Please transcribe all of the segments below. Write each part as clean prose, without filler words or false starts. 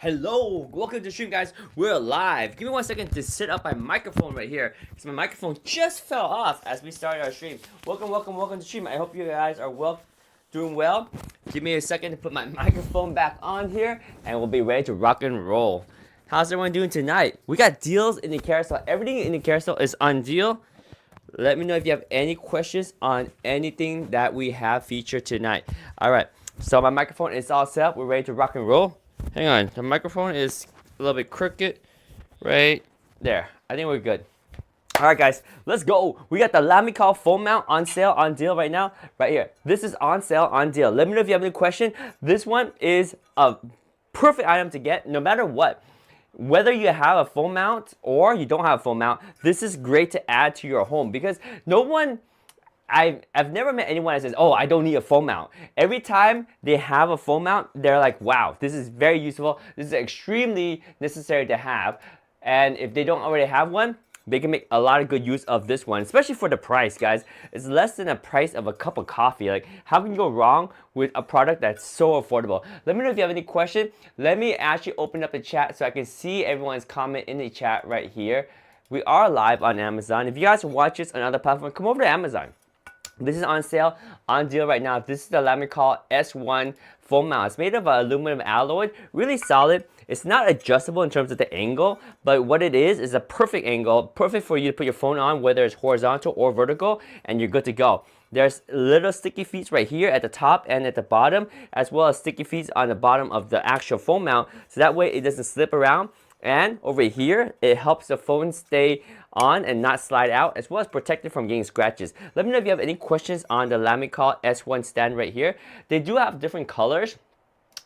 Hello, welcome to the stream, guys. We're live. Give me 1 second to set up my microphone right here because my microphone just fell off as we started our stream. Welcome to the stream. I hope you guys are doing well. Give me a second to put my microphone back on here, and we'll be ready to rock and roll. How's everyone doing tonight? We got deals in the carousel. Everything in the carousel is on deal. Let me know if you have any questions on anything that we have featured tonight. All right, so my microphone is all set up. We're ready to rock and roll. Hang on, the microphone is a little bit crooked right there. I think we're good. All right, guys, let's go. We got the Lamical phone mount on sale, on deal right now, right here. This is on sale, on deal. Let me know if you have any question. This one is a perfect item to get no matter what. Whether you have a phone mount or you don't have a phone mount, this is great to add to your home because no one I've never met anyone that says, oh, I don't need a phone mount. Every time they have a phone mount, they're like, wow, this is very useful. This is extremely necessary to have. And if they don't already have one, they can make a lot of good use of this one, especially for the price, guys. It's less than the price of a cup of coffee. Like, how can you go wrong with a product that's so affordable? Let me know if you have any question. Let me actually open up the chat so I can see everyone's comment in the chat right here. We are live on Amazon. If you guys watch this on another platform, come over to Amazon. This is on sale, on deal right now. This is the Lamical S1 phone mount. It's made of aluminum alloy, really solid. It's not adjustable in terms of the angle, but what it is a perfect angle, perfect for you to put your phone on, whether it's horizontal or vertical, and you're good to go. There's little sticky feet right here at the top and at the bottom, as well as sticky feet on the bottom of the actual phone mount, so that way it doesn't slip around. And over here, it helps the phone stay on and not slide out, as well as protect it from getting scratches. Let me know if you have any questions on the Lamical S1 stand right here. They do have different colors.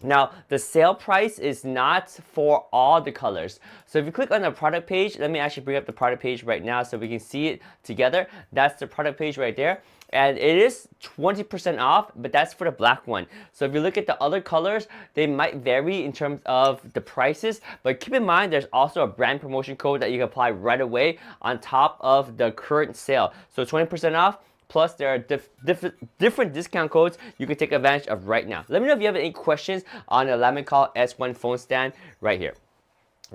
Now, the sale price is not for all the colors. So if you click on the product page, let me actually bring up the product page right now so we can see it together. That's the product page right there. And it is 20% off, but that's for the black one. So if you look at the other colors, they might vary in terms of the prices, but keep in mind there's also a brand promotion code that you can apply right away on top of the current sale. So 20% off, plus there are different discount codes you can take advantage of right now. Let me know if you have any questions on the Lamical S1 phone stand right here.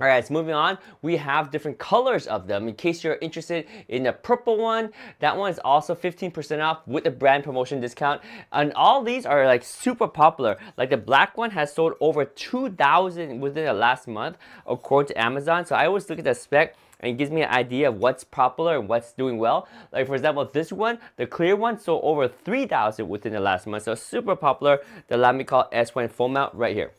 All right, so moving on, we have different colors of them. In case you're interested in the purple one, that one is also 15% off with the brand promotion discount. And all these are like super popular. Like the black one has sold over 2,000 within the last month, according to Amazon. So I always look at the spec and it gives me an idea of what's popular and what's doing well. Like for example, this one, the clear one, sold over 3,000 within the last month. So super popular, the Lamical S1 phone mount right here.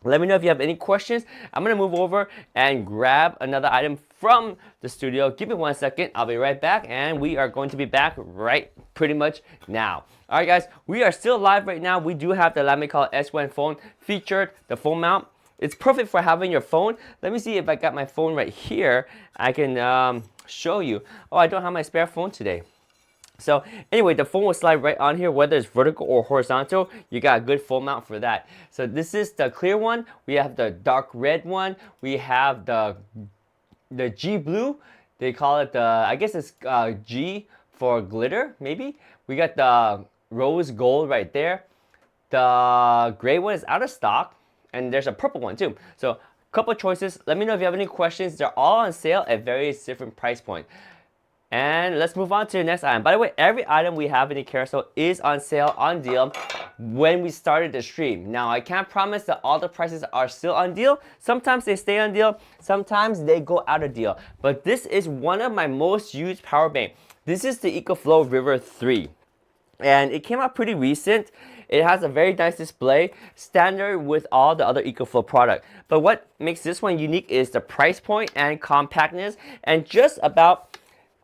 Let me know if you have any questions. I'm going to move over and grab another item from the studio. Give me 1 second. I'll be right back, and we are going to be back right pretty much now. All right, guys, we are still live right now. We do have the Lamical S1 phone featured, the phone mount. It's perfect for having your phone. Let me see if I got my phone right here. I can show you. Oh, I don't have my spare phone today. So anyway, the phone will slide right on here, whether it's vertical or horizontal. You got a good phone mount for that. So this is the clear one. We have the dark red one. We have the G blue. They call it the, I guess it's G for glitter, maybe. We got the rose gold right there. The gray one is out of stock, and there's a purple one too. So couple choices. Let me know if you have any questions. They're all on sale at various different price points. And let's move on to the next item. By the way, every item we have in the carousel is on sale, on deal, when we started the stream. Now, I can't promise that all the prices are still on deal. Sometimes they stay on deal, sometimes they go out of deal. But this is one of my most used power bank. This is the EcoFlow River 3. And it came out pretty recent. It has a very nice display, standard with all the other EcoFlow product. But what makes this one unique is the price point and compactness, and just about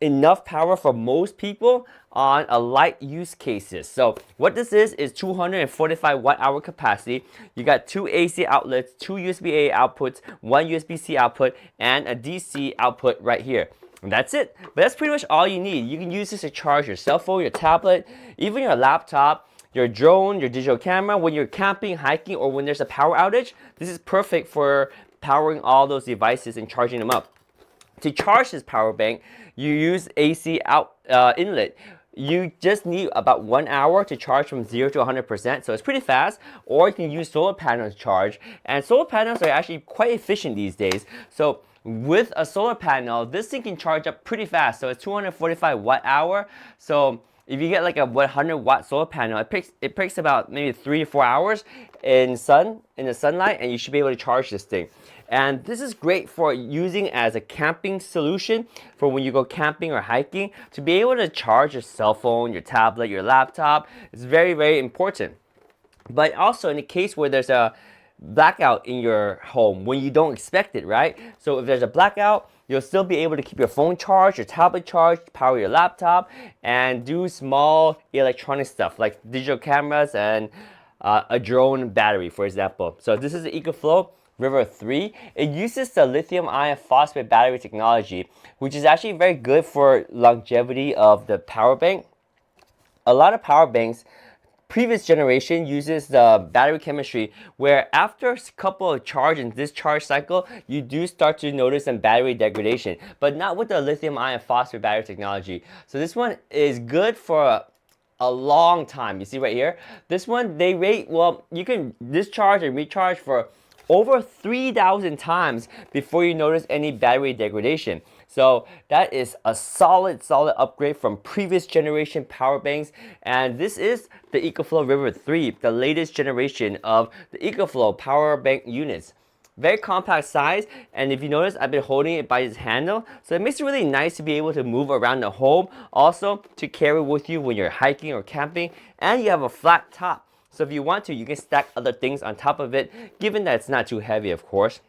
enough power for most people on a light use cases. So what this is 245 watt-hour capacity. You got 2 AC outlets, 2 USB-A outputs, 1 USB-C output, and a DC output right here. And that's it. But that's pretty much all you need. You can use this to charge your cell phone, your tablet, even your laptop, your drone, your digital camera. When you're camping, hiking, or when there's a power outage, this is perfect for powering all those devices and charging them up. To charge this power bank, you use AC inlet. you just need about 1 hour to charge from 0 to 100%, so it's pretty fast. Or you can use solar panels to charge, and solar panels are actually quite efficient these days. So with a solar panel, this thing can charge up pretty fast. So it's 245 watt hour. So if you get like a 100-watt solar panel, it takes about maybe 3 to 4 hours in the sunlight, and you should be able to charge this thing. And this is great for using as a camping solution for when you go camping or hiking, to be able to charge your cell phone, your tablet, your laptop. It's very, very important. But also in the case where there's a blackout in your home when you don't expect it, right? So if there's a blackout, you'll still be able to keep your phone charged, your tablet charged, power your laptop, and do small electronic stuff like digital cameras and a drone battery, for example. So this is the EcoFlow River 3. It uses the lithium iron phosphate battery technology, which is actually very good for longevity of the power bank. A lot of power banks previous generation uses the battery chemistry where after a couple of charge and discharge cycle, you do start to notice some battery degradation, but not with the lithium iron phosphate battery technology. So this one is good for a long time. You see right here, this one they rate, well, you can discharge and recharge for over 3,000 times before you notice any battery degradation. So that is a solid upgrade from previous generation power banks. And this is the EcoFlow River 3, the latest generation of the EcoFlow power bank units. Very compact size, and if you notice, I've been holding it by this handle, so it makes it really nice to be able to move around the home, also to carry with you when you're hiking or camping, and you have a flat top. So if you want to, you can stack other things on top of it, given that it's not too heavy, of course.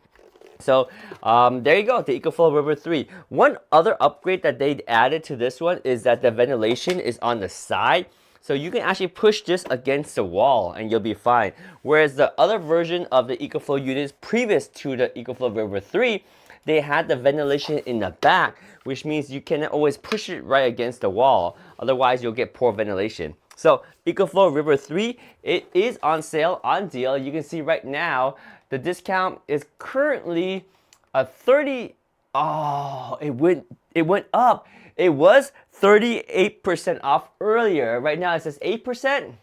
So there you go, the EcoFlow River 3. One other upgrade that they added to this one is that the ventilation is on the side. So you can actually push this against the wall and you'll be fine. Whereas the other version of the EcoFlow units previous to the EcoFlow River 3, they had the ventilation in the back, which means you cannot always push it right against the wall. Otherwise, you'll get poor ventilation. So EcoFlow River 3, it is on sale, on deal. You can see right now, the discount is currently a 30, oh, it went up. It was 38% off earlier. Right now it says 8%.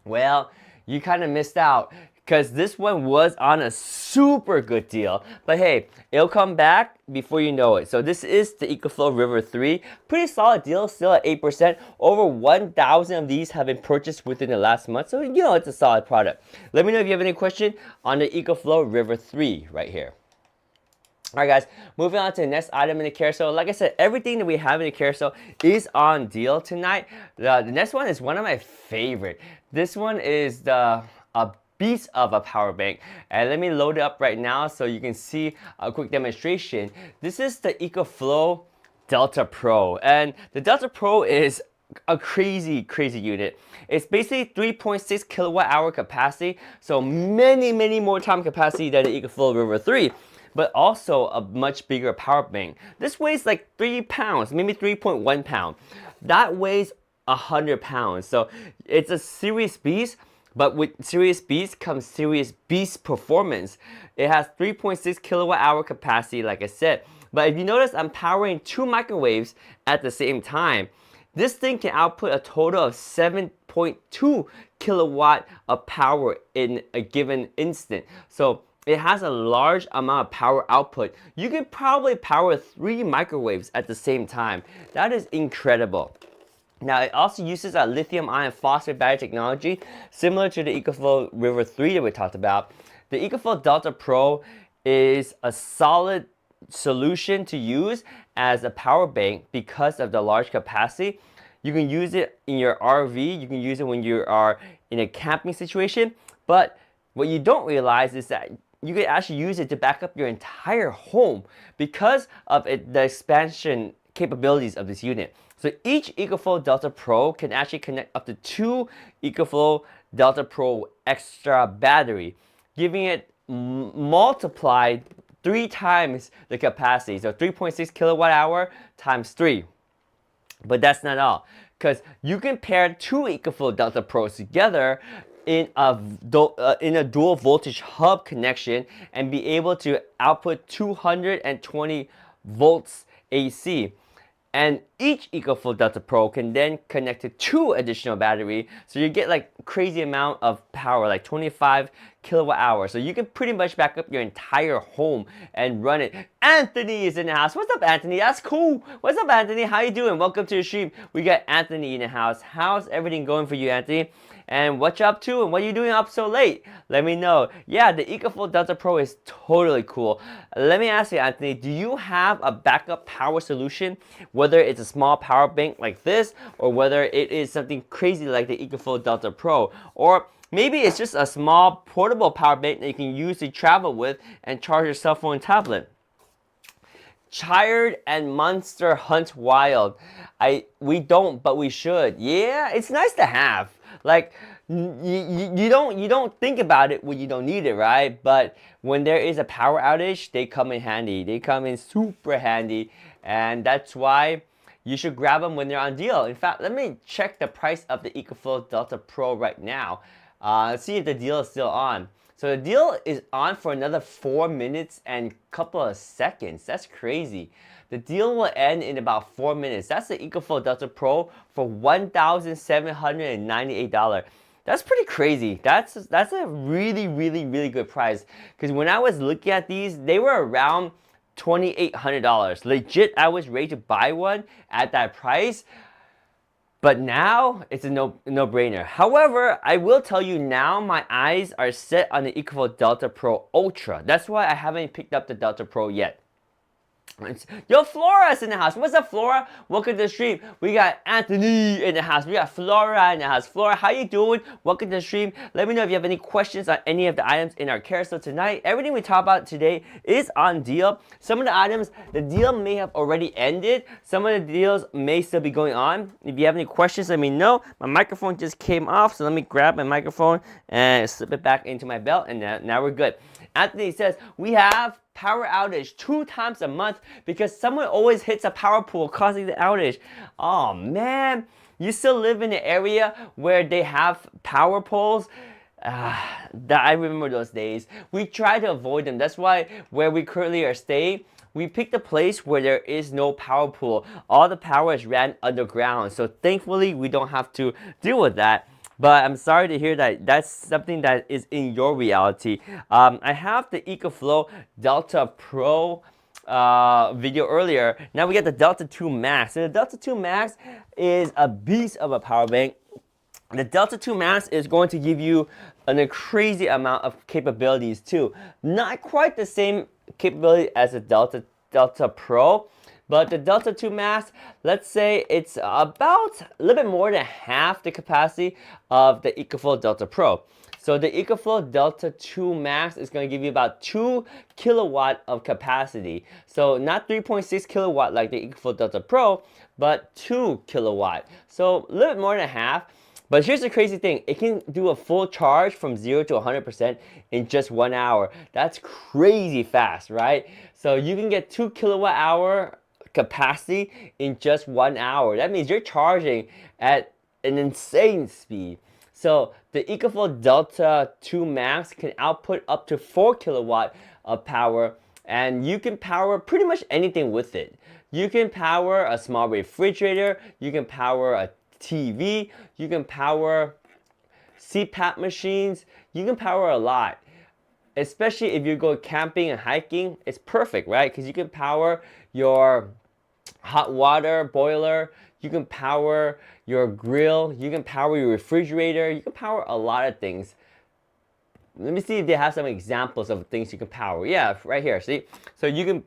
Well, you kind of missed out because this one was on a super good deal. But hey, it'll come back before you know it. So this is the EcoFlow River 3. Pretty solid deal, still at 8%. Over 1,000 of these have been purchased within the last month. So, you know, it's a solid product. Let me know if you have any question on the EcoFlow River 3 right here. Alright guys, moving on to the next item in the carousel. Like I said, everything that we have in the carousel is on deal tonight. The next one is one of my favorite. This one is a beast of a power bank. And let me load it up right now so you can see a quick demonstration. This is the EcoFlow Delta Pro. And the Delta Pro is a crazy unit. It's basically 3.6 kilowatt hour capacity. So many more time capacity than the EcoFlow River 3. But also a much bigger power bank. This weighs like 3 pounds, maybe 3.1 pound. That weighs 100 pounds. So it's a serious beast, but with serious beast comes serious beast performance. It has 3.6 kilowatt hour capacity, like I said. But if you notice, I'm powering 2 microwaves at the same time. This thing can output a total of 7.2 kilowatt of power in a given instant. So it has a large amount of power output. You can probably power 3 microwaves at the same time. That is incredible. Now, it also uses a lithium iron phosphate battery technology, similar to the EcoFlow River 3 that we talked about. The EcoFlow Delta Pro is a solid solution to use as a power bank because of the large capacity. You can use it in your RV, you can use it when you are in a camping situation, but what you don't realize is that you can actually use it to back up your entire home because of the expansion capabilities of this unit. So each EcoFlow Delta Pro can actually connect up to 2 EcoFlow Delta Pro extra battery, giving it multiplied 3 times the capacity. So 3.6 kilowatt hour times 3. But that's not all, because you can pair 2 EcoFlow Delta Pros together in a dual voltage hub connection and be able to output 220 volts AC. And each EcoFlow Delta Pro can then connect to 2 additional battery, so you get like crazy amount of power, like 25 kilowatt hours. So you can pretty much back up your entire home and run it. Anthony is in the house. What's up, Anthony? That's cool. What's up, Anthony? How you doing? Welcome to the stream. We got Anthony in the house. How's everything going for you, Anthony? And what you up to and what are you doing up so late? Let me know. Yeah, the EcoFlow Delta Pro is totally cool. Let me ask you, Anthony, do you have a backup power solution? Whether it's a small power bank like this, or whether it is something crazy like the EcoFlow Delta Pro, or maybe it's just a small portable power bank that you can use to travel with and charge your cell phone and tablet. Chired and Monster Hunt Wild. We don't, but we should. Yeah, it's nice to have. Like you don't think about it when you don't need it, right? But when there is a power outage, they come in handy. They come in super handy, and that's why you should grab them when they're on deal. In fact, let me check the price of the EcoFlow Delta Pro right now. Let's see if the deal is still on. So the deal is on for another 4 minutes and couple of seconds. That's crazy. The deal will end in about 4 minutes. That's the EcoFlow Delta Pro for $1,798. That's pretty crazy. That's a really good price. Because when I was looking at these, they were around $2,800. Legit, I was ready to buy one at that price. But now it's a no-brainer. However, I will tell you now my eyes are set on the EcoFlow Delta Pro Ultra. That's why I haven't picked up the Delta Pro yet. Yo, Flora's in the house. What's up, Flora? Welcome to the stream. We got Anthony in the house. We got Flora in the house. Flora, how you doing? Welcome to the stream. Let me know if you have any questions on any of the items in our carousel tonight. Everything we talk about today is on deal. Some of the items, the deal may have already ended. Some of the deals may still be going on. If you have any questions, let me know. My microphone just came off, so let me grab my microphone and slip it back into my belt, and now we're good. Anthony says, we have power outage 2 times a month because someone always hits a power pole causing the outage. Oh man, you still live in an area where they have power poles? I remember those days. We try to avoid them. That's why where we currently are staying, we picked a place where there is no power pole. All the power is ran underground. So thankfully, we don't have to deal with that. But I'm sorry to hear that that's something that is in your reality. I have the EcoFlow Delta Pro video earlier. Now we got the Delta 2 Max. So the Delta 2 Max is a beast of a power bank. The Delta 2 Max is going to give you a crazy amount of capabilities too. Not quite the same capability as the Delta Pro. But the Delta 2 Max, let's say it's about a little bit more than half the capacity of the EcoFlow Delta Pro. So the EcoFlow Delta 2 Max is going to give you about 2 kilowatt of capacity. So not 3.6 kilowatt like the EcoFlow Delta Pro, but 2 kilowatt. So a little bit more than half. But here's the crazy thing. It can do a full charge from 0 to 100% in just 1 hour. That's crazy fast, right? So you can get 2 kilowatt hour capacity in just 1 hour. That means you're charging at an insane speed. So the EcoFlow Delta 2 Max can output up to 4 kilowatt of power, and you can power pretty much anything with it. You can power a small refrigerator, you can power a TV, you can power CPAP machines, you can power a lot. Especially if you go camping and hiking, it's perfect, right? Because you can power your hot water boiler, you can power your grill, you can power your refrigerator, you can power a lot of things. Let me see if they have some examples of things you can power. Yeah, right here, see? So you can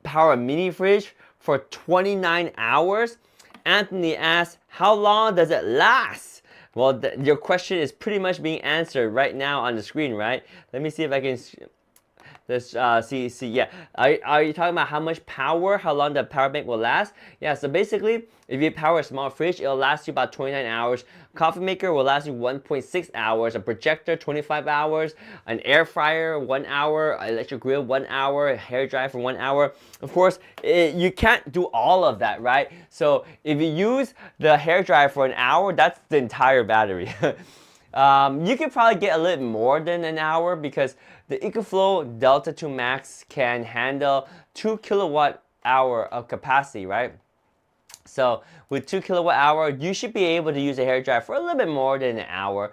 power a mini fridge for 29 hours. Anthony asks, how long does it last? Well, your question is pretty much being answered right now on the screen, right? Let me see if I can... Let's see, yeah. Are you talking about how much power, how long the power bank will last? Yeah, so basically, if you power a small fridge, it'll last you about 29 hours. Coffee maker will last you 1.6 hours. A projector, 25 hours. An air fryer, 1 hour. Electric grill, 1 hour. A hair dryer for 1 hour. Of course, you can't do all of that, right? So if you use the hair dryer for an hour, that's the entire battery. You can probably get a little more than an hour because the EcoFlow Delta 2 Max can handle 2 kilowatt hour of capacity, right? So with 2 kilowatt hour, you should be able to use a hair dryer for a little bit more than an hour.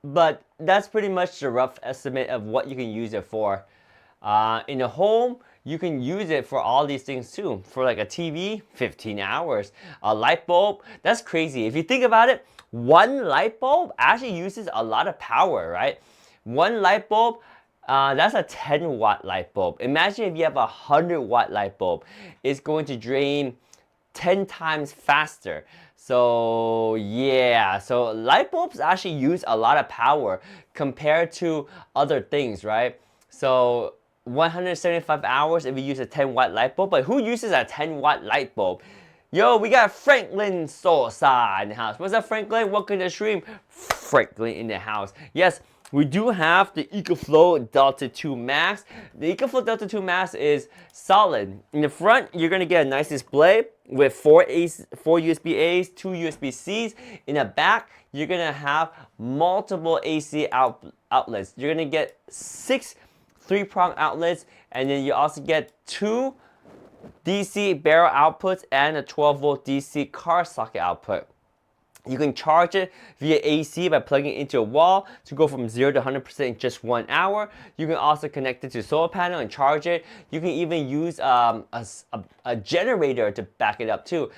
But that's pretty much the rough estimate of what you can use it for. In a home, you can use it for all these things too. For like a TV, 15 hours. A light bulb, that's crazy. If you think about it, one light bulb actually uses a lot of power, right? One light bulb, that's a 10 watt light bulb. Imagine if you have a 100-watt light bulb. It's going to drain 10 times faster. So yeah, so light bulbs actually use a lot of power compared to other things, right? So 175 hours if you use a 10-watt light bulb, but who uses a 10-watt light bulb? Yo, we got Franklin Sosa in the house. What's up, Franklin? Welcome to the stream. Franklin in the house. Yes, we do have the EcoFlow Delta 2 Max. The EcoFlow Delta 2 Max is solid. In the front, you're gonna get a nice display with 4 USB-A's, 2 USB-C's. In the back, you're gonna have multiple AC outlets. You're gonna get 6 3-prong outlets, and then you also get 2 DC barrel outputs and a 12-volt DC car socket output. You can charge it via AC by plugging it into a wall to go from 0 to 100% in just 1 hour. You can also connect it to a solar panel and charge it. You can even use a generator to back it up too.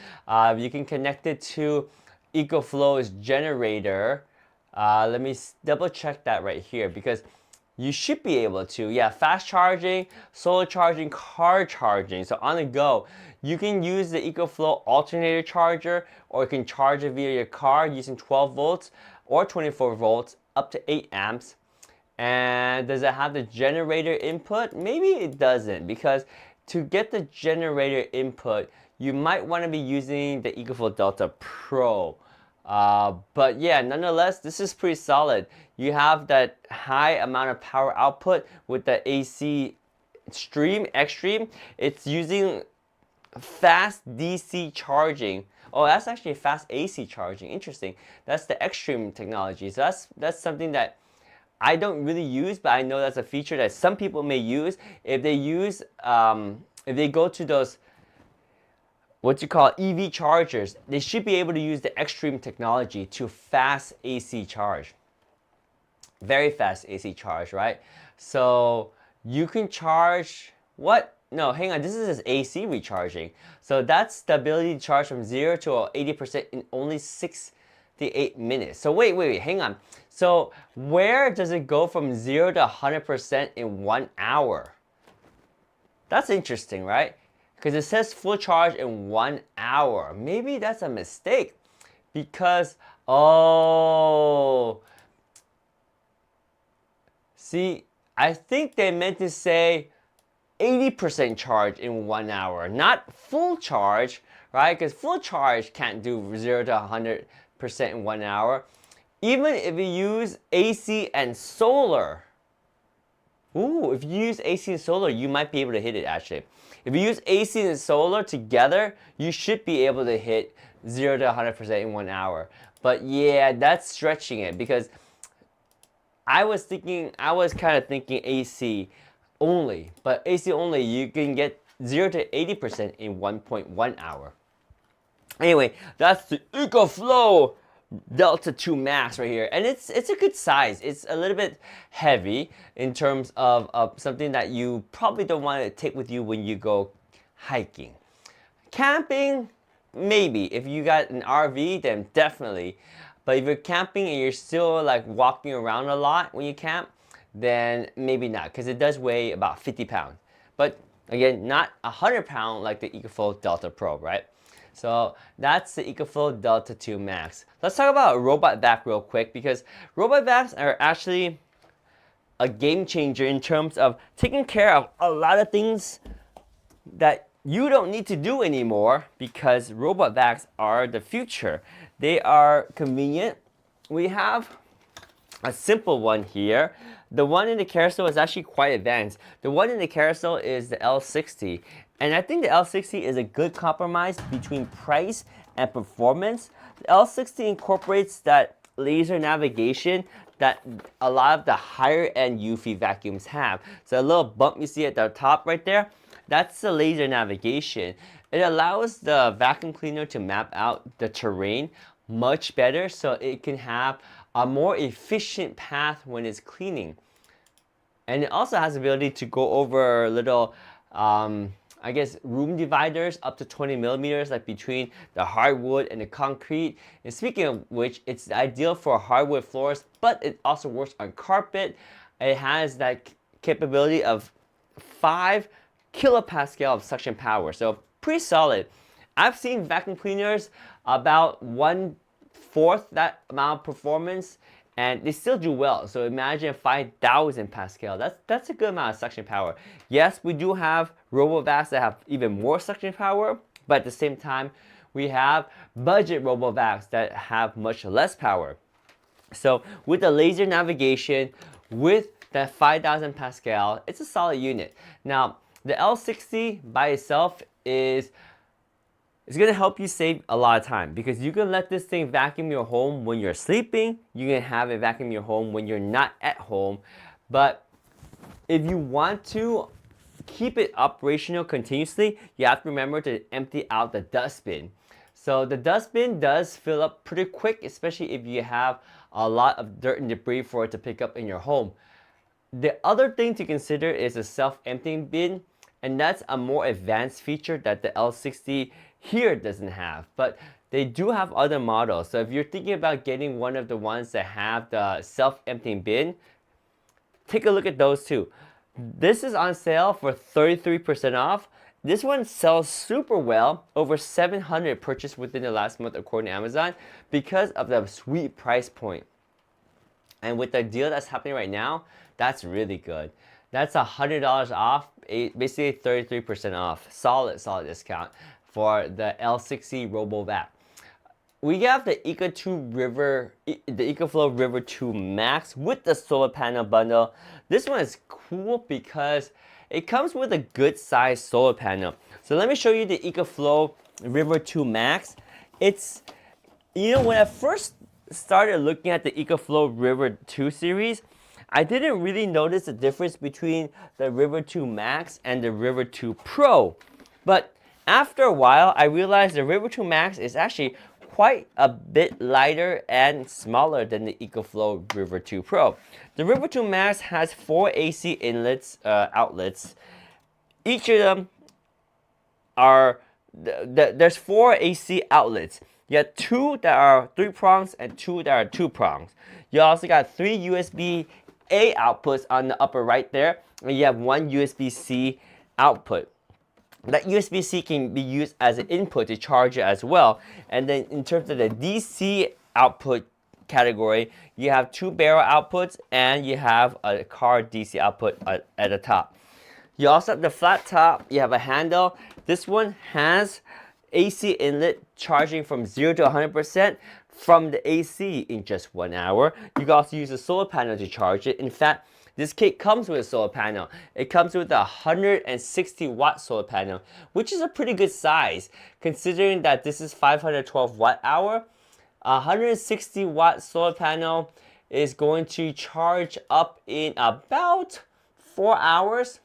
You can connect it to EcoFlow's generator. Let me double check that right here, because you should be able to. Yeah, fast charging, solar charging, car charging. So on the go, you can use the EcoFlow alternator charger, or you can charge it via your car using 12 volts or 24 volts up to 8 amps. And does it have the generator input? Maybe it doesn't, because to get the generator input, you might want to be using the EcoFlow Delta Pro. But yeah, nonetheless, this is pretty solid. You have that high amount of power output with the AC Extreme. It's using fast DC charging. Oh, that's actually fast AC charging. Interesting. That's the Extreme technology. So that's something that I don't really use, but I know that's a feature that some people may use. If they use, if they go to those what you call EV chargers, they should be able to use the Extreme technology to fast AC charge. Very fast AC charge, right? So you can charge what? No, hang on, this is just AC recharging. So that's the ability to charge from 0 to 80% in only 68 minutes. So wait, hang on. So where does it go from 0 to 100% in 1 hour? That's interesting, right? Because it says full charge in 1 hour. Maybe that's a mistake, because, oh, see, I think they meant to say 80% charge in 1 hour, not full charge, right? Because full charge can't do 0 to 100% in 1 hour. Even if you use AC and solar, if you use AC and solar, you might be able to hit it actually. If you use AC and solar together, you should be able to hit 0 to 100% in 1 hour. But yeah, that's stretching it, because I was kind of thinking AC only. But AC only, you can get 0 to 80% in 1.1 hour. Anyway, that's the EcoFlow Delta 2 Max right here, and it's a good size. It's a little bit heavy in terms of something that you probably don't want to take with you when you go hiking. Camping, maybe. If you got an RV, then definitely. But if you're camping and you're still like walking around a lot when you camp, then maybe not, because it does weigh about 50 pounds. But again, not 100 pounds like the EcoFlow Delta Pro, right? So that's the EcoFlow Delta 2 Max. Let's talk about robot vac real quick, because robot vacs are actually a game changer in terms of taking care of a lot of things that you don't need to do anymore, because robot vacs are the future. They are convenient. We have a simple one here. The one in the carousel is actually quite advanced. The one in the carousel is the L60. And I think the L60 is a good compromise between price and performance. The L60 incorporates that laser navigation that a lot of the higher end Eufy vacuums have. So a little bump you see at the top right there, That's the laser navigation. It allows the vacuum cleaner to map out the terrain much better so it can have a more efficient path when it's cleaning. And it also has the ability to go over little, I guess, room dividers up to 20 millimeters, like between the hardwood and the concrete. And speaking of which, it's ideal for hardwood floors, but it also works on carpet. It has that capability of 5 kilopascal of suction power, so pretty solid. I've seen vacuum cleaners about 1/4 that amount of performance, and they still do well. So imagine 5,000 Pascal. That's a good amount of suction power. Yes, we do have RoboVacs that have even more suction power, but at the same time, we have budget RoboVacs that have much less power. So with the laser navigation, with that 5,000 Pascal, it's a solid unit. Now, the L60 by itself is going to help you save a lot of time because you can let this thing vacuum your home when you're sleeping. You can have it vacuum your home when you're not at home. But if you want to keep it operational continuously, you have to remember to empty out the dustbin. So the dustbin does fill up pretty quick, especially if you have a lot of dirt and debris for it to pick up in your home. The other thing to consider is a self-emptying bin, and that's a more advanced feature that the L60 here doesn't have, but they do have other models. So if you're thinking about getting one of the ones that have the self-emptying bin, take a look at those too. This is on sale for 33% off. This one sells super well, over 700 purchased within the last month according to Amazon because of the sweet price point. And with the deal that's happening right now, that's really good. That's $100 off, basically 33% off. Solid discount for the L60 RoboVac. We have the EcoFlow River 2 Max with the solar panel bundle. This one is cool because it comes with a good size solar panel. So let me show you the EcoFlow River 2 Max. It's, when I first started looking at the EcoFlow River 2 series, I didn't really notice the difference between the River 2 Max and the River 2 Pro. But after a while, I realized the River 2 Max is actually quite a bit lighter and smaller than the EcoFlow River 2 Pro. The River 2 Max has 4 AC outlets. Each of them are, there's 4 AC outlets. You have 2 that are 3 prongs and 2 that are 2 prongs. You also got 3 USB-A outputs on the upper right there, and you have 1 USB-C output. That USB-C can be used as an input to charge it as well. And then in terms of the DC output category, you have 2 barrel outputs and you have a car DC output at the top. You also have the flat top, you have a handle. This one has AC inlet charging from 0 to 100% from the AC in just 1 hour. You can also use a solar panel to charge it. In fact, this kit comes with a solar panel. It comes with a 160 watt solar panel, which is a pretty good size considering that this is 512 watt hour. A 160 watt solar panel is going to charge up in about 4 hours.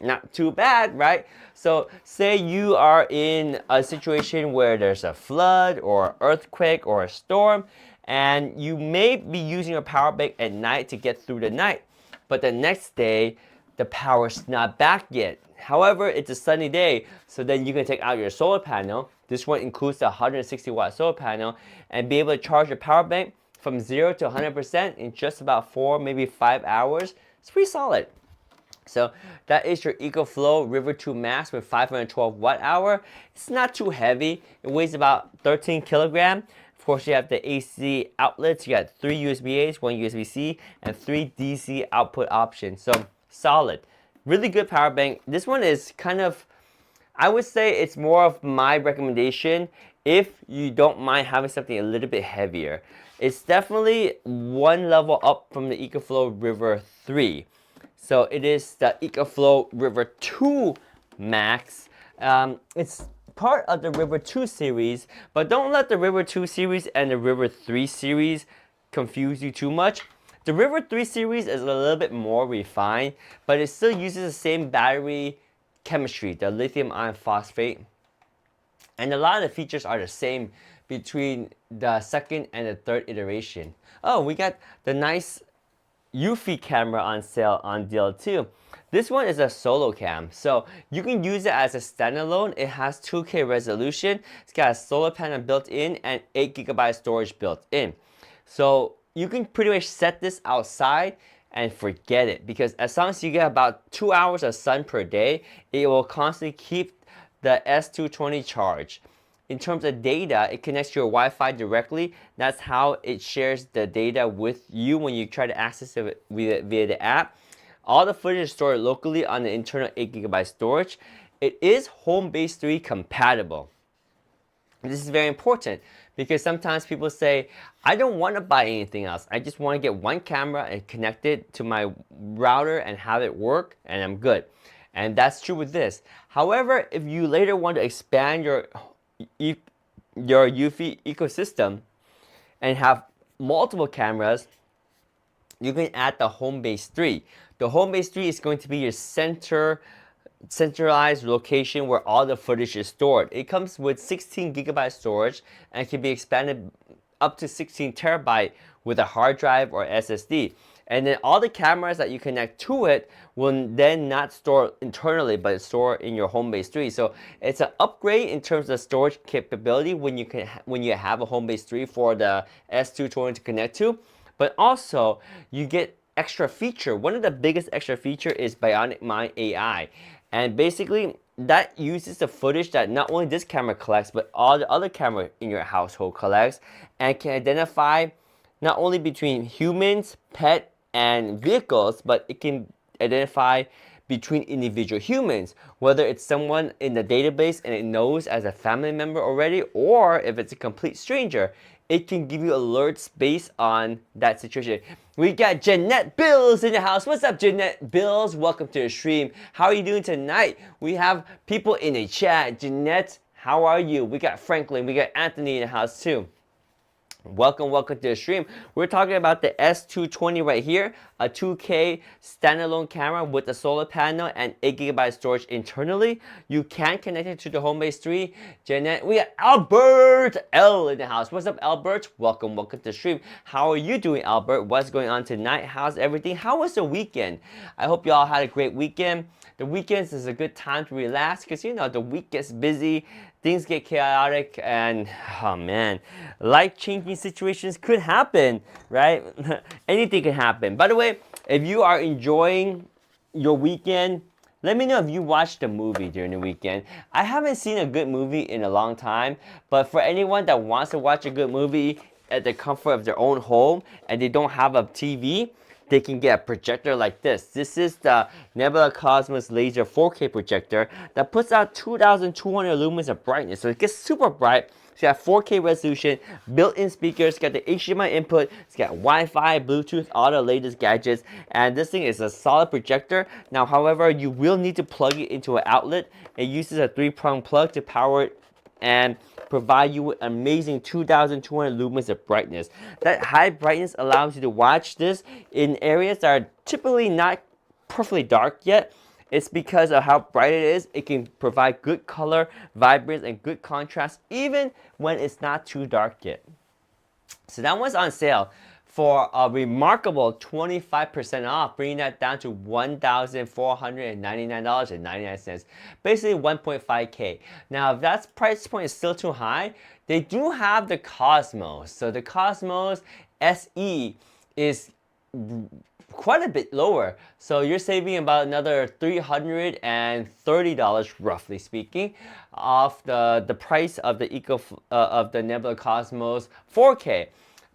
Not too bad, right? So say you are in a situation where there's a flood or earthquake or a storm, and you may be using a power bank at night to get through the night. But the next day, the power's not back yet. However, it's a sunny day, so then you can take out your solar panel. This one includes the 160 watt solar panel and be able to charge your power bank from 0 to 100% in just about 4, maybe 5 hours. It's pretty solid. So that is your EcoFlow River 2 Max with 512 watt hour. It's not too heavy. It weighs about 13 kilograms. Of course, you have the AC outlets. You got 3 USB-A's, 1 USB-C, and 3 DC output options. So solid. Really good power bank. This one is kind of, I would say it's more of my recommendation if you don't mind having something a little bit heavier. It's definitely one level up from the EcoFlow River 3. So it is the EcoFlow River 2 Max. It's part of the River 2 series, but don't let the River 2 series and the River 3 series confuse you too much. The River 3 series is a little bit more refined, but it still uses the same battery chemistry, the lithium iron phosphate. And a lot of the features are the same between the second and the third iteration. Oh, we got the nice Eufy camera on sale on deal too. This one is a solo cam, so you can use it as a standalone. It has 2K resolution. It's got a solar panel built in and 8GB storage built in. So you can pretty much set this outside and forget it, because as long as you get about 2 hours of sun per day, it will constantly keep the S220 charged. In terms of data, it connects to your Wi-Fi directly. That's how it shares the data with you when you try to access it via the app. All the footage is stored locally on the internal 8GB storage. It is Homebase 3 compatible. This is very important because sometimes people say, I don't want to buy anything else. I just want to get one camera and connect it to my router and have it work, and I'm good. And that's true with this. However, if you later want to expand your Eufy ecosystem and have multiple cameras, you can add the Homebase 3. The Homebase 3 is going to be your centralized location where all the footage is stored. It comes with 16GB storage and can be expanded up to 16 terabyte with a hard drive or SSD. And then all the cameras that you connect to it will then not store internally, but store in your Homebase 3. So it's an upgrade in terms of storage capability when you have a Homebase 3 for the S220 to connect to. But also you get extra feature. One of the biggest extra feature is Bionic Mind AI. And basically that uses the footage that not only this camera collects, but all the other cameras in your household collects, and can identify not only between humans, pet, and vehicles, but it can identify between individual humans, whether it's someone in the database and it knows as a family member already, or if it's a complete stranger, it can give you alerts based on that situation. We got Jeanette Bills in the house. What's up, Jeanette Bills? Welcome to the stream. How are you doing tonight? We have people in the chat. Jeanette, how are you? We got Franklin, we got Anthony in the house too. Welcome to the stream. We're talking about the S220 right here, a 2K standalone camera with a solar panel and 8GB storage internally. You can connect it to the Homebase 3. Jeanette, we got Albert L in the house. What's up, Albert? Welcome to the stream. How are you doing, Albert? What's going on tonight? How's everything? How was the weekend? I hope y'all had a great weekend. The weekends is a good time to relax because, you know, the week gets busy, things get chaotic, and oh man, life-changing situations could happen, right? Anything can happen. By the way, if you are enjoying your weekend, let me know if you watched a movie during the weekend. I haven't seen a good movie in a long time, but for anyone that wants to watch a good movie at the comfort of their own home and they don't have a TV, they can get a projector like this. This is the Nebula Cosmos Laser 4K projector that puts out 2,200 lumens of brightness. So it gets super bright. It's got 4K resolution, built-in speakers, it's got the HDMI input, it's got Wi-Fi, Bluetooth, all the latest gadgets, and this thing is a solid projector. Now, however, you will need to plug it into an outlet. It uses a 3-prong plug to power it and provide you with amazing 2,200 lumens of brightness. That high brightness allows you to watch this in areas that are typically not perfectly dark yet. It's because of how bright it is. It can provide good color, vibrance, and good contrast even when it's not too dark yet. So that one's on sale for a remarkable 25% off, bringing that down to $1,499.99, basically 1.5K. Now, if that price point is still too high, they do have the Cosmos. So the Cosmos SE is quite a bit lower. So you're saving about another $330, roughly speaking, off the price of the Nebula Cosmos 4K.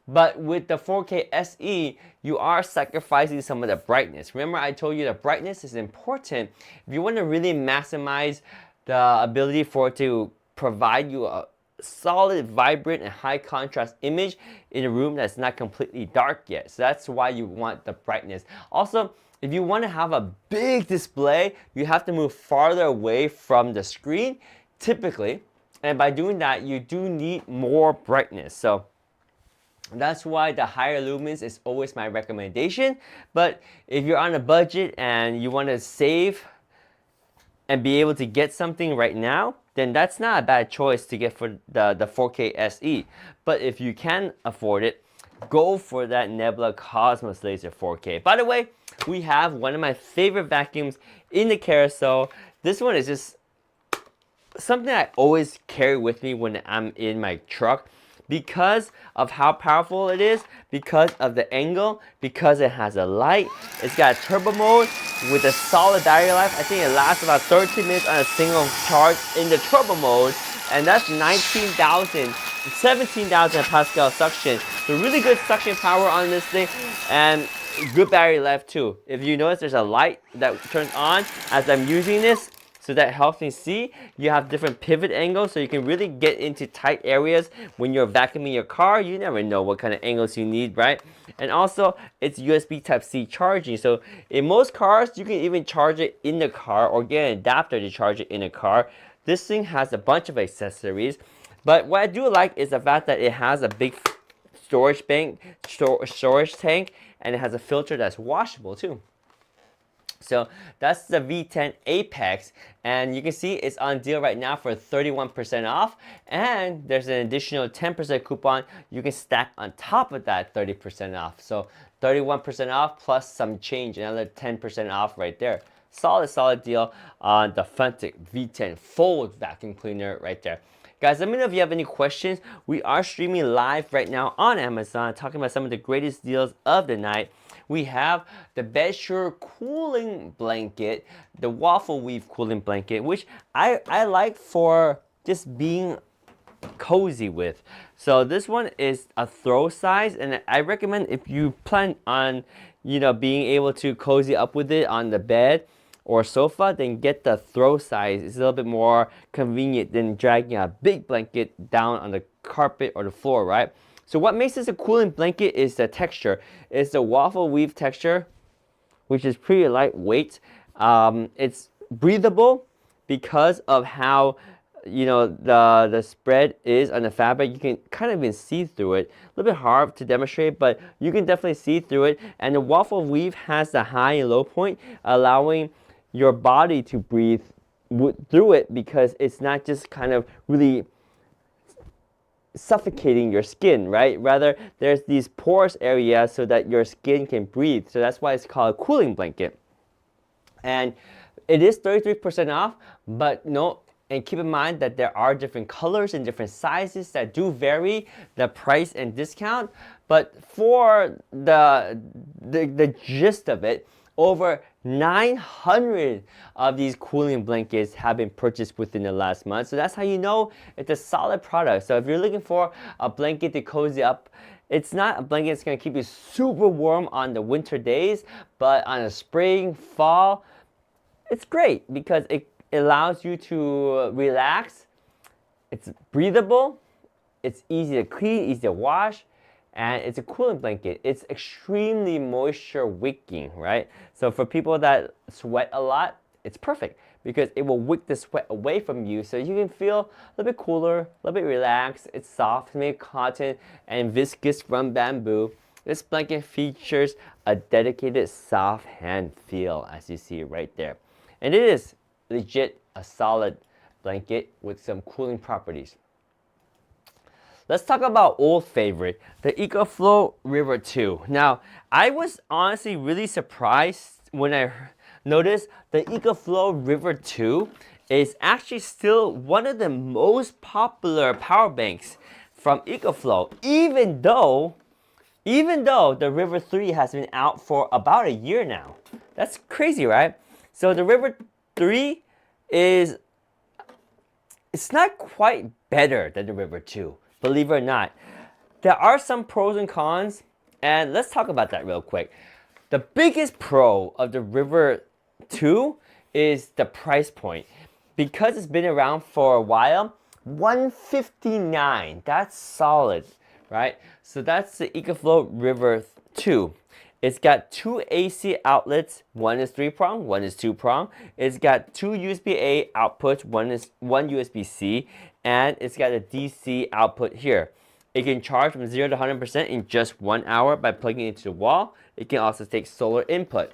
But with the 4K SE, you are sacrificing some of the brightness. Remember, I told you the brightness is important. If you want to really maximize the ability for it to provide you a solid, vibrant, and high contrast image in a room that's not completely dark yet. So that's why you want the brightness. Also, if you want to have a big display, you have to move farther away from the screen, typically. And by doing that, you do need more brightness. So that's why the higher lumens is always my recommendation. But if you're on a budget and you want to save and be able to get something right now, then that's not a bad choice to get for the 4K SE. But if you can afford it, go for that Nebula Cosmos Laser 4K. By the way, we have one of my favorite vacuums in the carousel. This one is just something I always carry with me when I'm in my truck because of how powerful it is, because of the angle, because it has a light. It's got a turbo mode with a solid battery life. I think it lasts about 13 minutes on a single charge in the turbo mode, and that's 17,000 Pascal suction. So really good suction power on this thing, and good battery life too. If you notice, there's a light that turns on as I'm using this, so that helps me see. You have different pivot angles, so you can really get into tight areas when you're vacuuming your car. You never know what kind of angles you need, right? And also, it's USB Type-C charging. So in most cars, you can even charge it in the car or get an adapter to charge it in a car. This thing has a bunch of accessories. But what I do like is the fact that it has a big storage tank, and it has a filter that's washable too. So that's the V10 Apex, and you can see it's on deal right now for 31% off, and there's an additional 10% coupon you can stack on top of that 30% off. So 31% off plus some change, another 10% off right there. Solid deal on the Funtic V10 Fold vacuum cleaner right there. Guys, let me know if you have any questions. We are streaming live right now on Amazon, talking about some of the greatest deals of the night. We have the Bedsure cooling blanket, the waffle weave cooling blanket, which I like for just being cozy with. So this one is a throw size, and I recommend if you plan on, being able to cozy up with it on the bed or sofa, then get the throw size. It's a little bit more convenient than dragging a big blanket down on the carpet or the floor, right? So what makes this a cooling blanket is the texture. It's the waffle weave texture, which is pretty lightweight. It's breathable because of how the spread is on the fabric. You can kind of even see through it. A little bit hard to demonstrate, but you can definitely see through it. And the waffle weave has the high and low point, allowing your body to breathe through it, because it's not just kind of really suffocating your skin, right? Rather, there's these porous areas so that your skin can breathe. So that's why it's called a cooling blanket. And it is 33% off, but no, and keep in mind that there are different colors and different sizes that do vary the price and discount. But for the gist of it, over 900 of these cooling blankets have been purchased within the last month. So that's how you know it's a solid product. So if you're looking for a blanket to cozy up, it's not a blanket that's going to keep you super warm on the winter days, but on a spring, fall, it's great because it allows you to relax. It's breathable, it's easy to clean, easy to wash, and it's a cooling blanket. It's extremely moisture wicking, right? So for people that sweat a lot, it's perfect because it will wick the sweat away from you, so you can feel a little bit cooler, a little bit relaxed. It's soft, made of cotton and viscous from bamboo. This blanket features a dedicated soft hand feel, as you see right there. And it is legit a solid blanket with some cooling properties. Let's talk about old favorite, the EcoFlow River 2. Now, I was honestly really surprised when I noticed the EcoFlow River 2 is actually still one of the most popular power banks from EcoFlow, even though the River 3 has been out for about a year now. That's crazy, right? So the River 3 it's not quite better than the River 2. Believe it or not. There are some pros and cons, and let's talk about that real quick. The biggest pro of the River 2 is the price point. Because it's been around for a while, $159, that's solid, right? So that's the EcoFlow River 2. It's got two AC outlets. One is 3-prong, one is 2-prong. It's got two USB-A outputs, one USB-C, and it's got a DC output here. It can charge from 0 to 100% in just 1 hour by plugging it into the wall. It can also take solar input.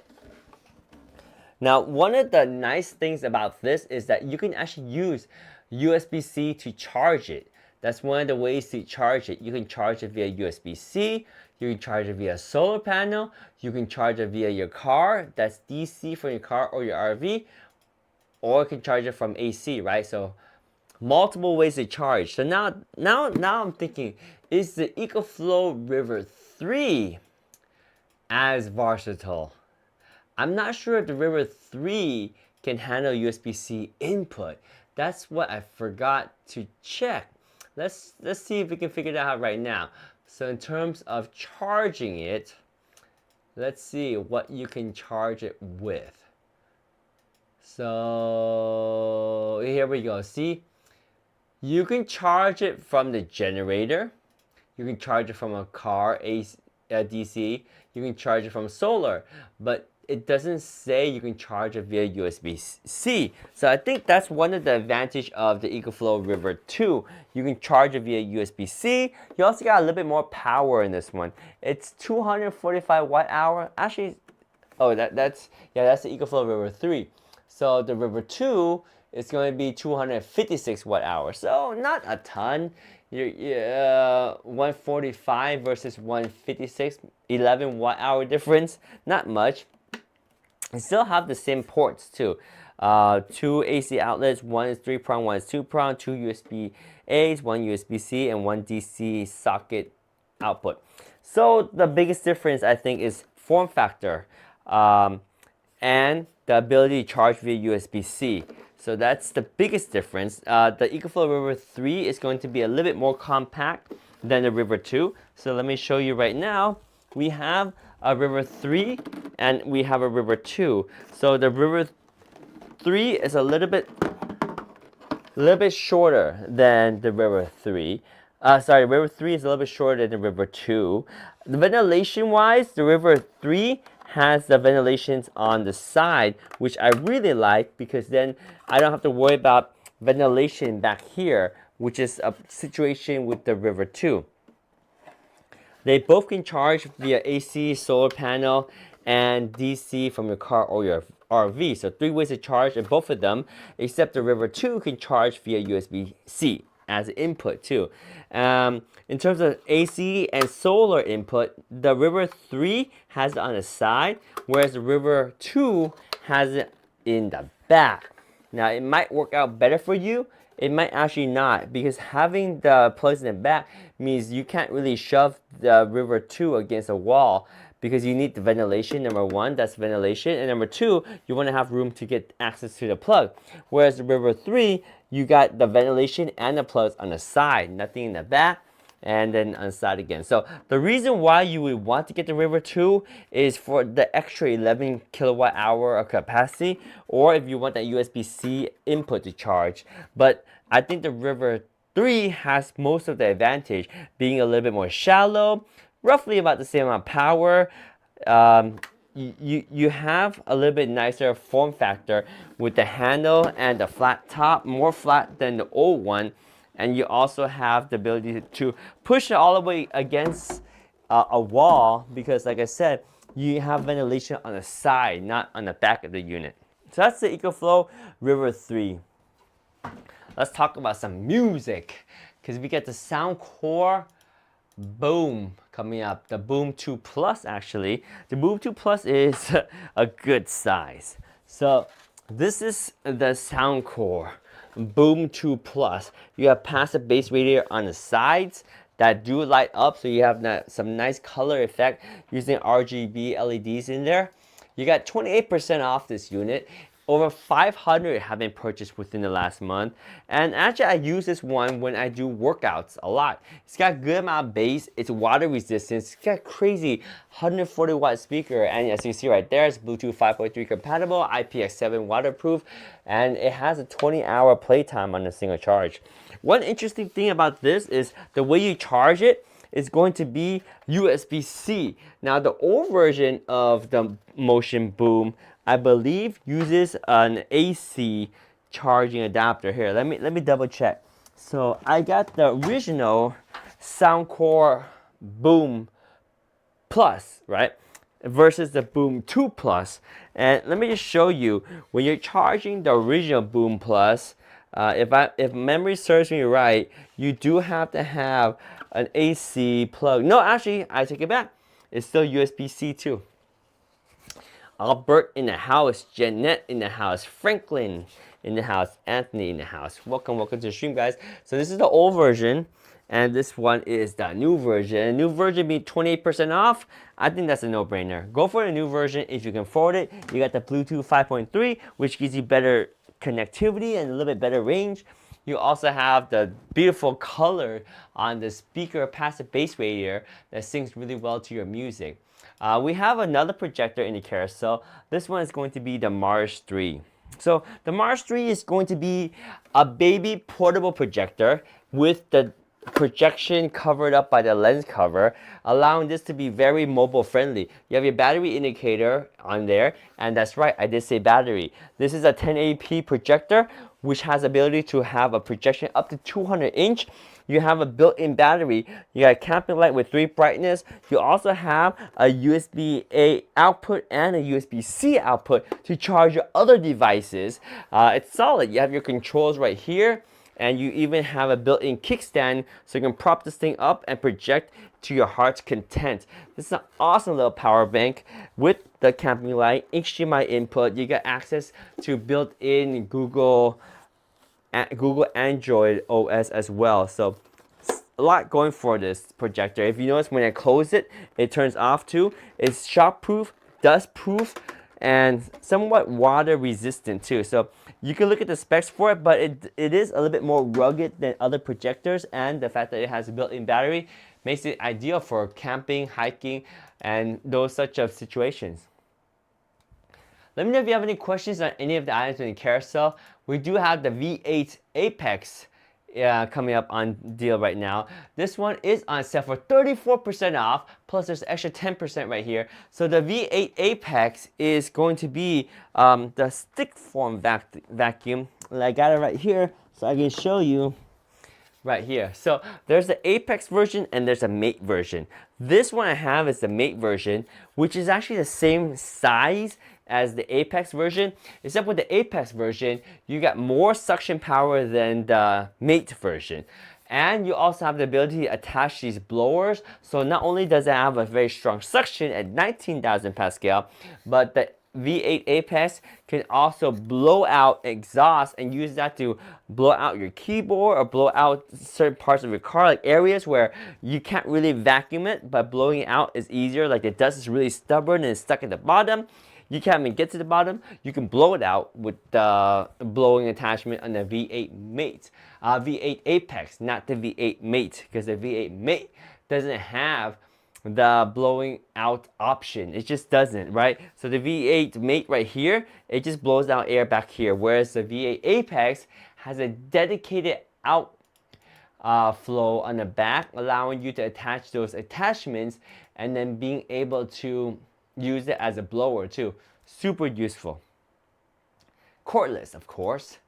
Now, one of the nice things about this is that you can actually use USB-C to charge it. That's one of the ways to charge it. You can charge it via USB-C, you can charge it via solar panel, you can charge it via your car, that's DC for your car or your RV, or you can charge it from AC, right? So multiple ways to charge. So now I'm thinking, is the EcoFlow River 3 as versatile? I'm not sure if the River 3 can handle USB-C input. That's what I forgot to check. Let's see if we can figure that out right now. So in terms of charging it, let's see what you can charge it with. So here we go. See, you can charge it from the generator. You can charge it from a car DC. You can charge it from solar, but it doesn't say you can charge it via USB-C. So I think that's one of the advantage of the EcoFlow River 2. You can charge it via USB-C. You also got a little bit more power in this one. It's 245 watt hour. Actually, oh, that's the EcoFlow River 3. So the River 2 is going to be 256 watt hours. So not a ton. 145 versus 156, 11 watt hour difference. Not much. You still have the same ports too. 2 AC outlets, one is 3-prong, one is 2-prong, 2 USB-A's, 1 USB-C, and 1 DC socket output. So the biggest difference, I think, is form factor and the ability to charge via USB-C. So that's the biggest difference. The EcoFlow River 3 is going to be a little bit more compact than the River 2. So let me show you right now. We have a River 3 and we have a River 2. So the River 3 is a little bit shorter than the River 3. River 3 is a little bit shorter than the River 2. The ventilation wise, the River 3 has the ventilations on the side, which I really like because then I don't have to worry about ventilation back here, which is a situation with the River 2. They both can charge via AC, solar panel, and DC from your car or your RV. So 3 ways to charge in both of them, except the River 2 can charge via USB-C as input too. In terms of AC and solar input, the River 3 has it on the side, whereas the River 2 has it in the back. Now it might work out better for you. It might actually not, because having the plugs in the back means you can't really shove the River 2 against a wall because you need the ventilation. Number one, that's ventilation. And number two, you want to have room to get access to the plug. Whereas the River 3, you got the ventilation and the plugs on the side, nothing in the back, and then on the side again. So the reason why you would want to get the River 2 is for the extra 11 kilowatt hour of capacity, or if you want that USB-C input to charge. But I think the River 3 has most of the advantage, being a little bit more shallow, roughly about the same amount of power. You have a little bit nicer form factor with the handle and the flat top, more flat than the old one. And you also have the ability to push it all the way against a wall because, like I said, you have ventilation on the side, not on the back of the unit. So that's the EcoFlow River 3. Let's talk about some music because we get the Soundcore Boom coming up. The Boom 2 Plus, actually. The Boom 2 Plus is a good size. So this is the Soundcore Boom 2 Plus. You have passive bass radiator on the sides that do light up, so you have some nice color effect using RGB LEDs in there. You got 28% off this unit. Over 500 have been purchased within the last month. And actually I use this one when I do workouts a lot. It's got a good amount of bass, it's water resistant, it's got crazy 140 watt speaker, and as you see right there, it's Bluetooth 5.3 compatible, IPX7 waterproof, and it has a 20-hour playtime on a single charge. One interesting thing about this is the way you charge it is going to be USB-C. Now the old version of the Motion Boom, I believe, uses an AC charging adapter. Here, let me double check. So I got the original Soundcore Boom Plus, right? versus the Boom 2 Plus. And let me just show you, when you're charging the original Boom Plus, if memory serves me right, you do have to have an AC plug. No, actually, I take it back. It's still USB-C too. Albert in the house, Jeanette in the house, Franklin in the house, Anthony in the house. Welcome to the stream, guys. So this is the old version, and this one is the new version. New version being 28% off. I think that's a no-brainer. Go for the new version if you can afford it. You got the Bluetooth 5.3, which gives you better connectivity and a little bit better range. You also have the beautiful color on the speaker passive bass radiator that syncs really well to your music. We have another projector in the carousel. This one is going to be the Mars 3. So the Mars 3 is going to be a baby portable projector with the projection covered up by the lens cover, allowing this to be very mobile friendly. You have your battery indicator on there, and that's right, I did say battery. This is a 1080p projector, which has ability to have a projection up to 200 inch. You have a built-in battery. You got a camping light with 3 brightness. You also have a USB-A output and a USB-C output to charge your other devices. It's solid. You have your controls right here, and you even have a built-in kickstand so you can prop this thing up and project to your heart's content. This is an awesome little power bank with the camping light, HDMI input. You get access to built-in Google Android OS as well. So a lot going for this projector. If you notice, when I close it, it turns off too. It's shockproof, dustproof, and somewhat water resistant too. So you can look at the specs for it, but it is a little bit more rugged than other projectors, and the fact that it has a built-in battery makes it ideal for camping, hiking, and those such of situations. Let me know if you have any questions on any of the items in the carousel. We do have the V8 Apex coming up on deal right now. This one is on sale for 34% off, plus there's extra 10% right here. So the V8 Apex is going to be the stick form vacuum. And I got it right here so I can show you right here. So there's the Apex version and there's a Mate version. This one I have is the Mate version, which is actually the same size as the Apex version, except with the Apex version, you got more suction power than the Mate version. And you also have the ability to attach these blowers. So not only does it have a very strong suction at 19,000 Pascal, but the V8 Apex can also blow out exhaust and use that to blow out your keyboard or blow out certain parts of your car, like areas where you can't really vacuum it, but blowing it out is easier. Like the dust is really stubborn and it's stuck at the bottom. You can't even get to the bottom. You can blow it out with the blowing attachment on the V8 Mate, V8 Apex, not the V8 Mate, because the V8 Mate doesn't have the blowing out option. It just doesn't, right? So the V8 Mate right here, it just blows out air back here, whereas the V8 Apex has a dedicated out flow on the back, allowing you to attach those attachments and then being able to use it as a blower too. Super useful. Cordless, of course.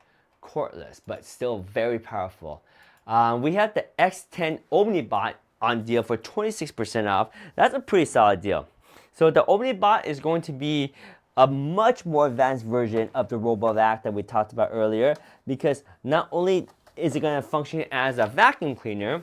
Cordless, but still very powerful. We have the X10 Omnibot on deal for 26% off. That's a pretty solid deal. So the Omnibot is going to be a much more advanced version of the RoboVac that we talked about earlier, because not only is it going to function as a vacuum cleaner,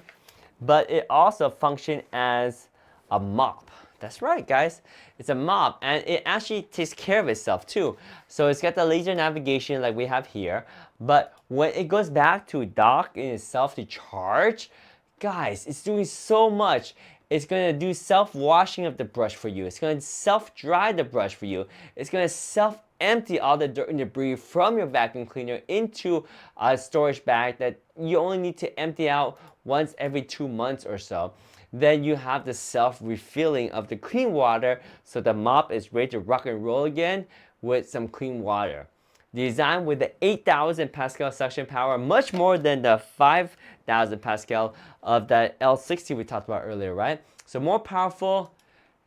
but it also functions as a mop. That's right, guys. It's a mop, and it actually takes care of itself too. So it's got the laser navigation like we have here, but when it goes back to dock in itself to charge, guys, it's doing so much. It's going to do self-washing of the brush for you. It's going to self-dry the brush for you. It's going to self-empty all the dirt and debris from your vacuum cleaner into a storage bag that you only need to empty out once every 2 months or so. Then you have the self-refilling of the clean water, so the mop is ready to rock and roll again with some clean water. Designed with the 8,000 Pascal suction power, much more than the 5,000 Pascal of the L60 we talked about earlier, right? So more powerful,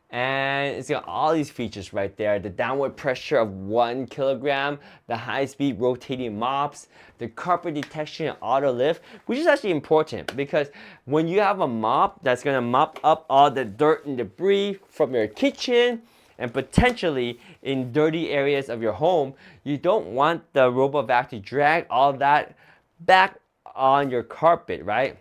and it's got all these features right there. The downward pressure of 1 kilogram, the high-speed rotating mops, the carpet detection and auto lift, which is actually important because when you have a mop that's gonna mop up all the dirt and debris from your kitchen and potentially in dirty areas of your home, you don't want the RoboVac to drag all that back on your carpet, right?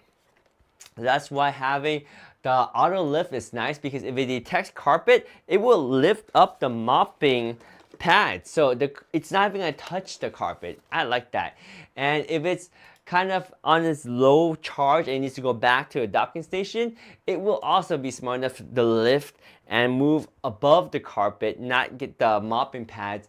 That's why having the auto lift is nice, because if it detects carpet, it will lift up the mopping pad, so it's not even gonna touch the carpet. I like that. And if it's kind of on this low charge and it needs to go back to a docking station, it will also be smart enough to lift and move above the carpet, not get the mopping pads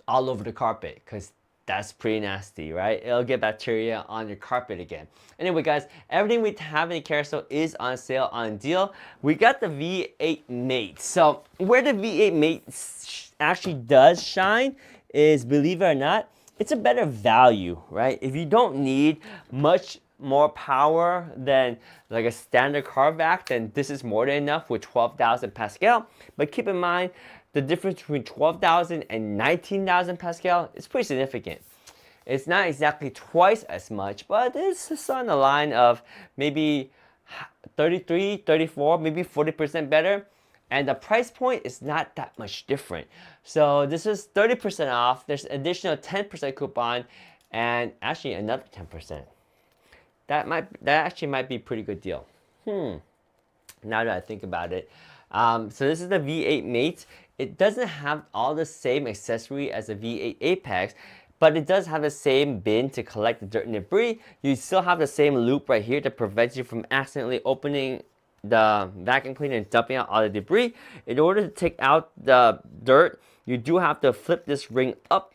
all over the carpet, because that's pretty nasty, right? It'll get bacteria on your carpet again. Anyway, guys, everything we have in the carousel is on sale, on deal. We got the V8 Mate. So where the V8 Mate actually does shine is, believe it or not, it's a better value, right? If you don't need much more power than like a standard car vac, then this is more than enough with 12,000 Pascal. But keep in mind, the difference between 12,000 and 19,000 Pascal is pretty significant. It's not exactly twice as much, but it's on the line of maybe 33, 34, maybe 40% better. And the price point is not that much different. So this is 30% off. There's additional 10% coupon and actually another 10%. That actually might be a pretty good deal. Now that I think about it. So this is the V8 Mate. It doesn't have all the same accessory as the V8 Apex, but it does have the same bin to collect the dirt and debris. You still have the same loop right here to prevent you from accidentally opening the vacuum cleaner and dumping out all the debris. In order to take out the dirt, you do have to flip this ring up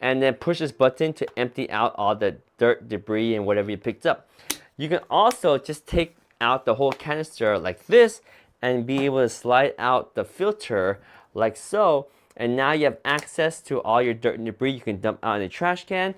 and then push this button to empty out all the dirt, debris, and whatever you picked up. You can also just take out the whole canister like this and be able to slide out the filter like so, and now you have access to all your dirt and debris you can dump out in the trash can.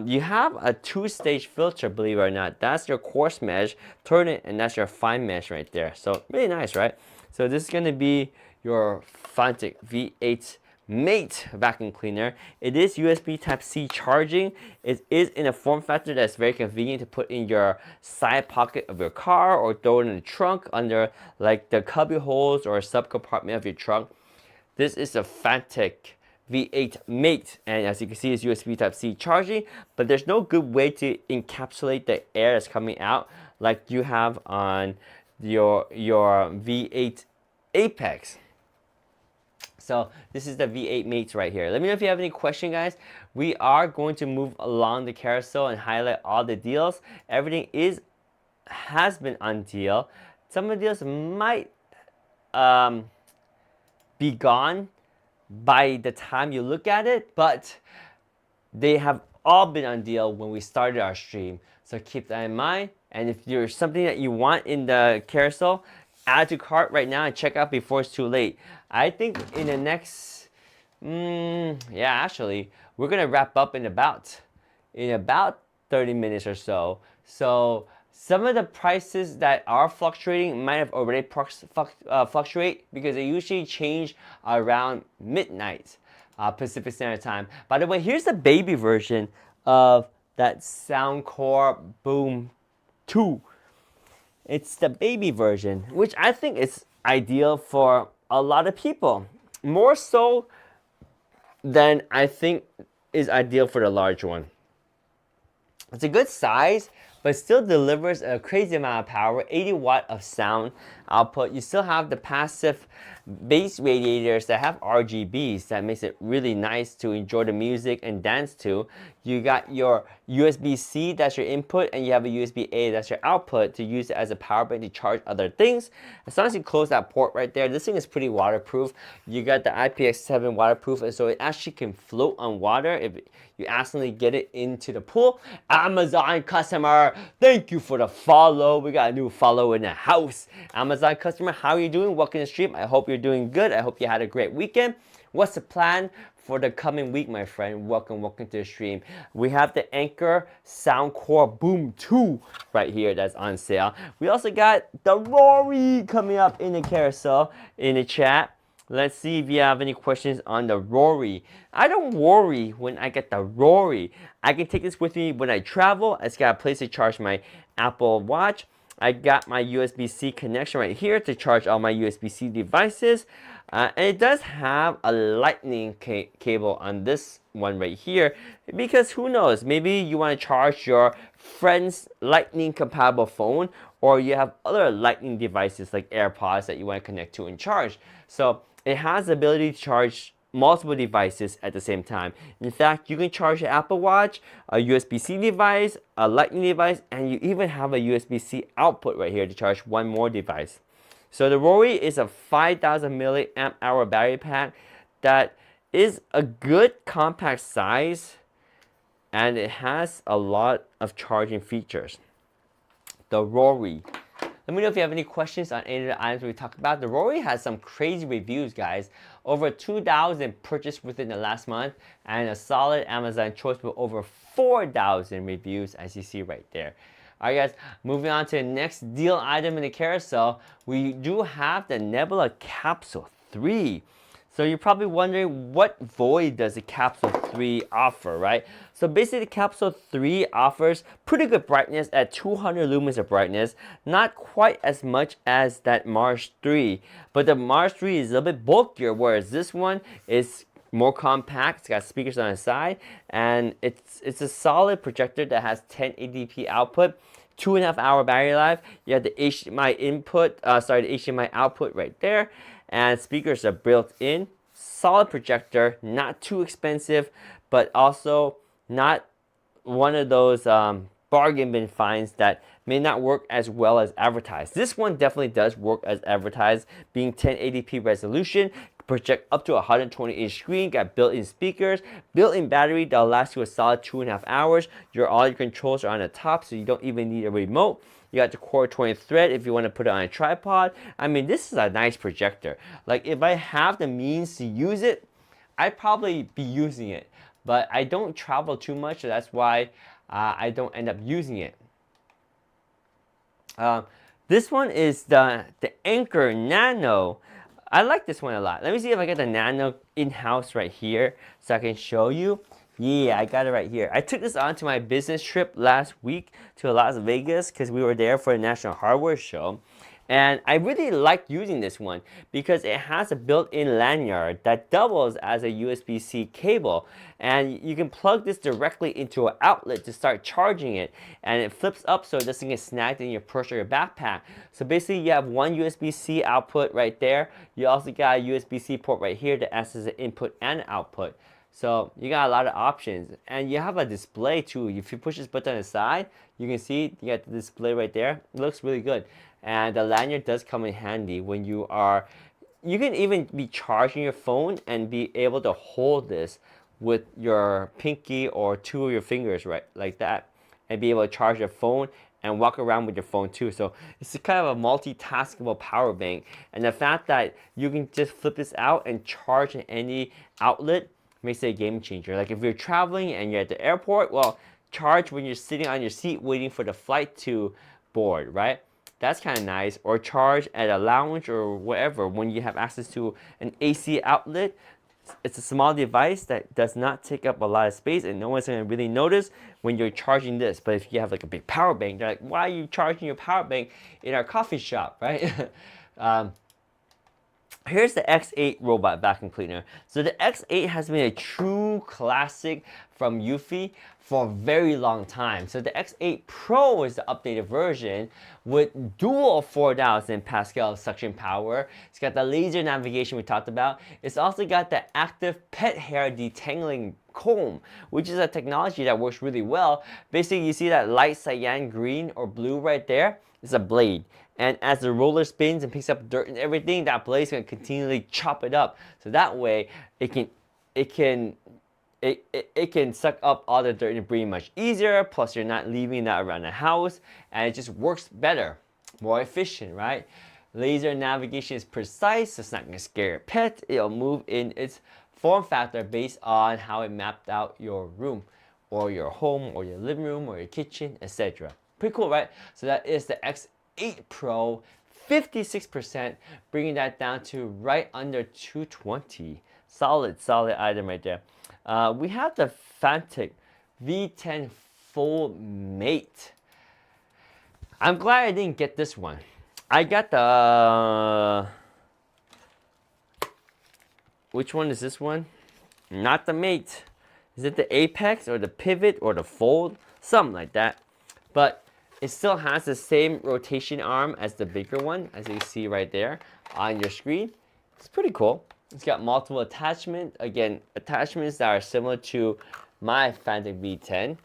You have a 2-stage filter, believe it or not. That's your coarse mesh, turn it, and that's your fine mesh right there. So really nice, right? So this is going to be your Fantic V8 Mate vacuum cleaner. It is USB Type-C charging. It is in a form factor that's very convenient to put in your side pocket of your car or throw it in the trunk under like the cubby holes or a sub-compartment of your trunk. This is a Fantic V8 Mate, and as you can see, it's USB Type-C charging, but there's no good way to encapsulate the air that's coming out like you have on your V8 Apex. So this is the V8 Mate right here. Let me know if you have any question, guys. We are going to move along the carousel and highlight all the deals. Everything has been on deal. Some of the deals might be gone by the time you look at it, but they have all been on deal when we started our stream. So keep that in mind. And if there's something that you want in the carousel, add to cart right now and check out before it's too late. I think in the next, actually, we're gonna wrap up in about 30 minutes or so. So some of the prices that are fluctuating might have already fluctuate, because they usually change around midnight Pacific Standard Time. By the way, here's the baby version of that Soundcore Boom 2. It's the baby version, which I think is ideal for a lot of people. More so than I think is ideal for the large one. It's a good size, but still delivers a crazy amount of power, 80 watt of sound output. You still have the passive bass radiators that have RGBs that makes it really nice to enjoy the music and dance to. You got your USB-C, that's your input, and you have a USB-A, that's your output, to use it as a power bank to charge other things. As long as you close that port right there, this thing is pretty waterproof. You got the IPX7 waterproof, and so it actually can float on water if you accidentally get it into the pool. Amazon customer, thank you for the follow. We got a new follow in the house. Amazon customer, how are you doing? Welcome to the stream. I hope you're doing good. I hope you had a great weekend. What's the plan for the coming week, my friend? Welcome to the stream. We have the Anker Soundcore Boom 2 right here that's on sale. We also got the Rory coming up in the carousel in the chat. Let's see if you have any questions on the Rory. I don't worry when I get the Rory. I can take this with me when I travel. I just got a place to charge my Apple Watch. I got my USB-C connection right here to charge all my USB-C devices. And it does have a lightning cable on this one right here, because who knows, maybe you want to charge your friend's lightning compatible phone, or you have other lightning devices like AirPods that you want to connect to and charge. So it has the ability to charge multiple devices at the same time. In fact, you can charge an Apple Watch, a USB-C device, a lightning device, and you even have a USB-C output right here to charge one more device. So the Rory is a 5,000 milliamp hour battery pack that is a good compact size, and it has a lot of charging features. The Rory. Let me know if you have any questions on any of the items we talked about. The Rory has some crazy reviews, guys. Over 2,000 purchased within the last month, and a solid Amazon choice with over 4,000 reviews, as you see right there. Alright guys, moving on to the next deal item in the carousel, we do have the Nebula Capsule 3. So you're probably wondering, what void does the Capsule 3 offer, right? So basically the Capsule 3 offers pretty good brightness at 200 lumens of brightness, not quite as much as that Mars 3, but the Mars 3 is a little bit bulkier, whereas this one is more compact. It's got speakers on the side, and it's a solid projector that has 1080p output, 2.5 hour battery life. You have the HDMI input, the HDMI output right there, and speakers are built in. Solid projector, not too expensive, but also not one of those bargain bin finds that may not work as well as advertised. This one definitely does work as advertised, being 1080p resolution, project up to a 120-inch screen, got built-in speakers, built-in battery that'll last you a solid 2.5 hours. All your controls are on the top, so you don't even need a remote. You got the Core 20 thread if you want to put it on a tripod. I mean, this is a nice projector. Like, if I have the means to use it, I'd probably be using it. But I don't travel too much, so that's why I don't end up using it. This one is the Anker Nano. I like this one a lot. Let me see if I get the Nano in-house right here so I can show you. Yeah, I got it right here. I took this on to my business trip last week to Las Vegas because we were there for the National Hardware Show. And I really like using this one because it has a built-in lanyard that doubles as a USB-C cable. And you can plug this directly into an outlet to start charging it. And it flips up so it doesn't get snagged in your purse or your backpack. So basically you have one USB-C output right there. You also got a USB-C port right here that acts as an input and output. So you got a lot of options, and you have a display too. If you push this button on the side, you can see you got the display right there. It looks really good, and the lanyard does come in handy when you are. You can even be charging your phone and be able to hold this with your pinky or two of your fingers, right, like that, and be able to charge your phone and walk around with your phone too. So it's kind of a multitaskable power bank, and the fact that you can just flip this out and charge in any outlet makes it a game changer. Like if you're traveling and you're at the airport, well, charge when you're sitting on your seat waiting for the flight to board, right? That's kind of nice. Or charge at a lounge or whatever when you have access to an AC outlet. It's a small device that does not take up a lot of space, and no one's going to really notice when you're charging this. But if you have like a big power bank, they're like, why are you charging your power bank in our coffee shop, right? Here's the X8 robot vacuum cleaner. So the X8 has been a true classic from Eufy for a very long time. So the X8 Pro is the updated version with dual 4,000 Pascal suction power. It's got the laser navigation we talked about. It's also got the active pet hair detangling comb, which is a technology that works really well. Basically, you see that light cyan green or blue right there? It's a blade. And as the roller spins and picks up dirt and everything, that blade is going to continually chop it up. So that way, it can suck up all the dirt and debris much easier. Plus, you're not leaving that around the house, and it just works better, more efficient, right? Laser navigation is precise, so it's not going to scare your pet. It'll move in its form factor based on how it mapped out your room, or your home, or your living room, or your kitchen, etc. Pretty cool, right? So that is the X8 Pro, 56%, bringing that down to right under 220. Solid item right there. We have the Fantic V10 Fold Mate. I'm glad I didn't get this one. I got the which one is this one? Not the Mate. Is it the Apex or the Pivot or the Fold? Something like that. But it still has the same rotation arm as the bigger one, as you see right there on your screen. It's pretty cool. It's got multiple attachments. Again, attachments that are similar to my Phantom V10.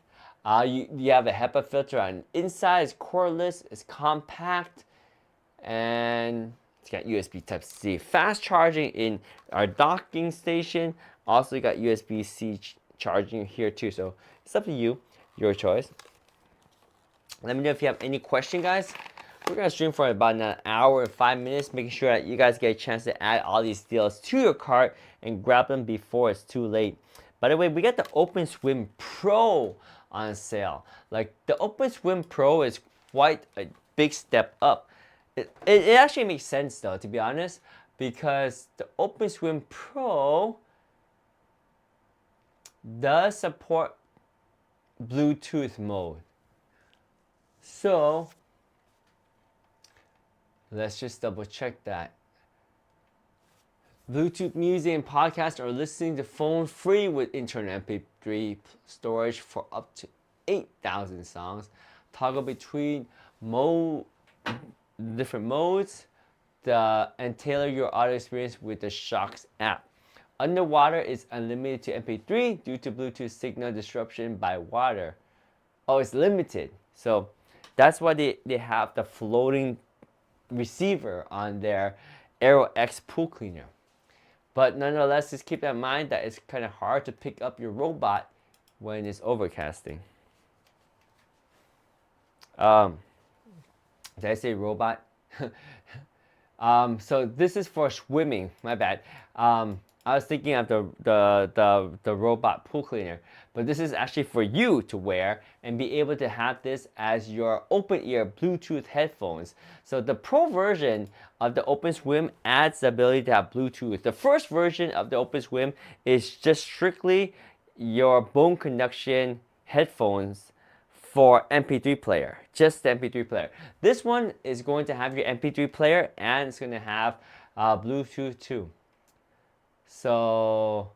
You have a HEPA filter on the inside. It's cordless. It's compact. And it's got USB Type-C fast charging in our docking station. Also, you got USB-C charging here too. So it's up to you, your choice. Let me know if you have any question, guys. We're gonna stream for about an hour and 5 minutes, making sure that you guys get a chance to add all these deals to your cart and grab them before it's too late. By the way, we got the OpenSwim Pro on sale. Like, the OpenSwim Pro is quite a big step up. It actually makes sense though, to be honest, because the OpenSwim Pro does support Bluetooth mode. So let's just double check that. Bluetooth music and podcast or listening to phone free with internal MP3 storage for up to 8,000 songs. Toggle between different modes and tailor your audio experience with the Shokz app. Underwater is unlimited to MP3 due to Bluetooth signal disruption by water. Oh, it's limited. So that's why they have the floating receiver on their Aero X pool cleaner. But nonetheless, just keep in mind that it's kind of hard to pick up your robot when it's overcasting. Did I say robot? So this is for swimming. My bad. I was thinking of the robot pool cleaner, but this is actually for you to wear and be able to have this as your open ear Bluetooth headphones. So the Pro version of the OpenSwim adds the ability to have Bluetooth. The first version of the OpenSwim is just strictly your bone conduction headphones for MP3 player, just the MP3 player. This one is going to have your MP3 player and it's going to have Bluetooth too. So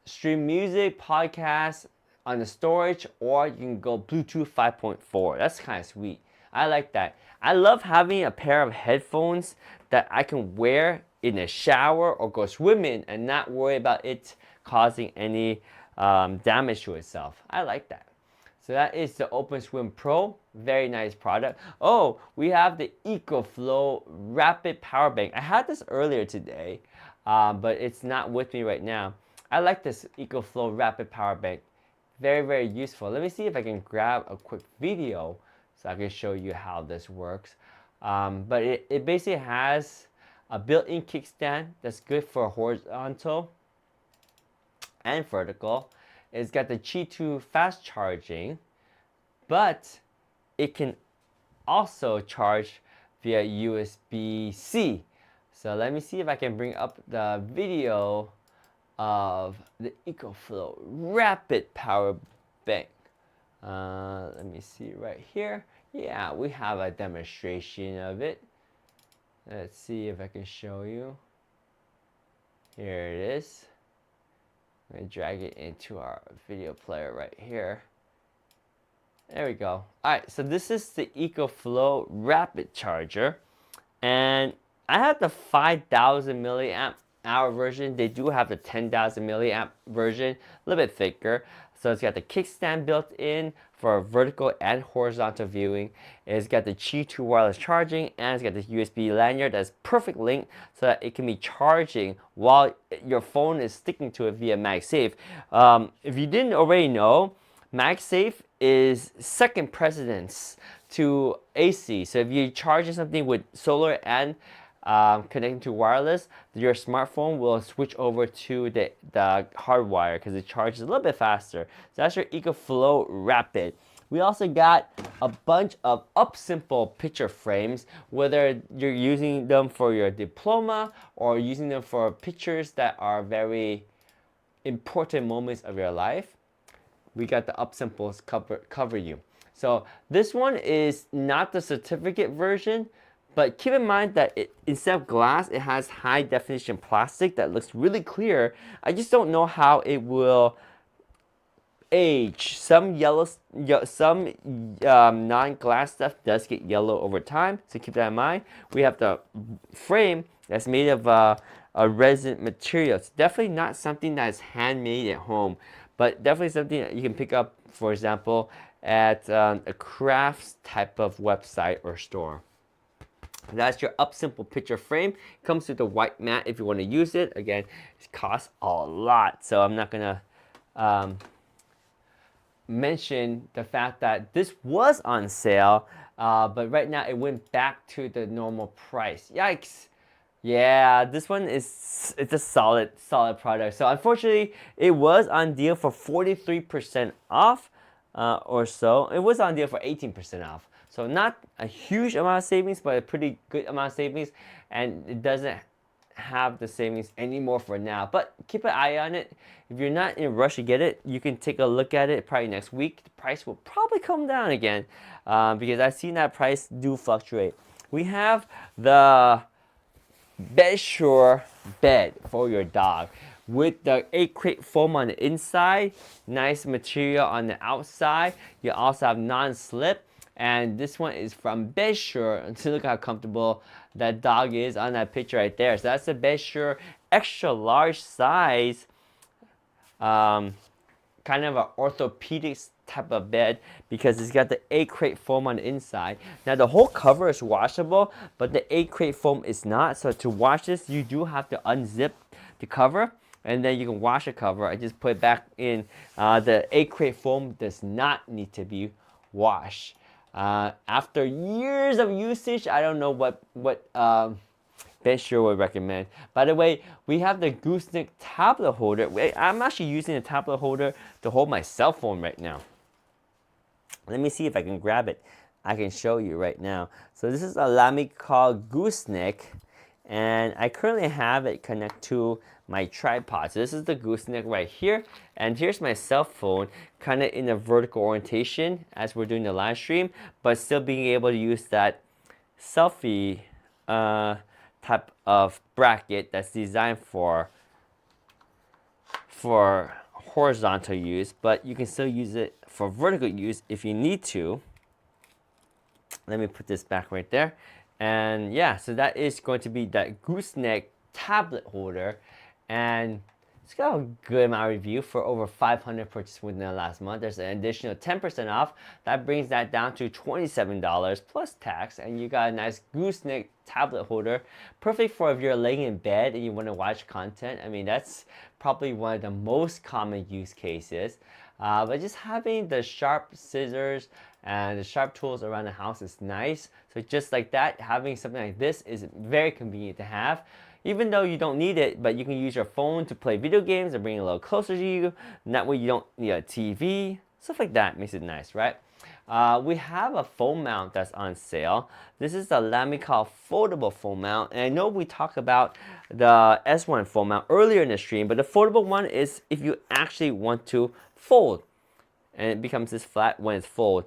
stream music, podcasts on the storage, or you can go Bluetooth 5.4. That's kind of sweet. I like that. I love having a pair of headphones that I can wear in a shower or go swimming and not worry about it causing any damage to itself. I like that. So that is the OpenSwim Pro. Very nice product. Oh, we have the EcoFlow Rapid Power Bank. I had this earlier today, but it's not with me right now. I like this EcoFlow Rapid Power Bank. Very, very useful. Let me see if I can grab a quick video so I can show you how this works. But it basically has a built-in kickstand that's good for horizontal and vertical. It's got the Qi 2 fast charging, but it can also charge via USB-C. So let me see if I can bring up the video of the EcoFlow Rapid Power Bank. Let me see right here. Yeah, we have a demonstration of it. Let's see if I can show you. Here it is. Let me drag it into our video player right here. There we go. Alright, so this is the EcoFlow Rapid Charger. And I have the 5,000 milliamp hour version. They do have the 10,000 milliamp version, a little bit thicker. So it's got the kickstand built in for vertical and horizontal viewing. It's got the Qi 2 wireless charging, and it's got this USB lanyard that's perfect link so that it can be charging while your phone is sticking to it via MagSafe. If you didn't already know, MagSafe is second precedence to AC. So if you're charging something with solar and connecting to wireless, your smartphone will switch over to the hardwire because it charges a little bit faster. So that's your EcoFlow Rapid. We also got a bunch of UpSimple picture frames, whether you're using them for your diploma or using them for pictures that are very important moments of your life. We got the UpSimples cover you. So this one is not the certificate version, But keep in mind that instead of glass, it has high definition plastic that looks really clear. I just don't know how it will age. Some non-glass stuff does get yellow over time, so keep that in mind. We have the frame that's made of a resin material. It's definitely not something that's handmade at home, but definitely something that you can pick up, for example, at a crafts type of website or store. That's your UpSimple picture frame. Comes with a white mat if you want to use it. Again, it costs a lot, so I'm not gonna mention the fact that this was on sale, but right now it went back to the normal price. Yikes! Yeah, this one it's a solid product. So unfortunately, it was on deal for 43% off, or so. It was on deal for 18% off. So not a huge amount of savings, but a pretty good amount of savings, and it doesn't have the savings anymore for now. But keep an eye on it. If you're not in a rush to get it, you can take a look at it probably next week. The price will probably come down again, because I've seen that price do fluctuate. We have the Bedshore bed for your dog with the 8-crate foam on the inside, nice material on the outside. You also have non-slip, and this one is from Bedshore. So look how comfortable that dog is on that picture right there. So that's the Bedshore extra large size, kind of an orthopedic type of bed, because it's got the 8-crate foam on the inside. Now the whole cover is washable, but the 8-crate foam is not. So to wash this, you do have to unzip the cover, and then you can wash the cover. I just put it back in. The 8-crate foam does not need to be washed. After years of usage, I don't know what Bedshore would recommend. By the way, we have the Gooseneck tablet holder. I'm actually using the tablet holder to hold my cell phone right now. Let me see if I can grab it. I can show you right now. So this is a Lamicall Gooseneck, and I currently have it connect to my tripod. So this is the Gooseneck right here, and here's my cell phone kind of in a vertical orientation as we're doing the live stream, but still being able to use that selfie type of bracket that's designed for horizontal use, but you can still use it for vertical use if you need to. Let me put this back right there. And yeah, so that is going to be that Gooseneck tablet holder, and it's got a good amount of review for over 500 purchases within the last month. There's an additional 10% off. That brings that down to $27 plus tax, and you got a nice Gooseneck tablet holder, perfect for if you're laying in bed and you want to watch content. I mean, that's probably one of the most common use cases. But just having the sharp scissors and the sharp tools around the house is nice. So just like that, having something like this is very convenient to have. Even though you don't need it, but you can use your phone to play video games and bring it a little closer to you. And that way you don't need a TV. Stuff like that makes it nice, right? We have a phone mount that's on sale. This is the Lamicall foldable phone mount. And I know we talked about the S1 phone mount earlier in the stream, but the foldable one is if you actually want to fold. And it becomes this flat when it's folded.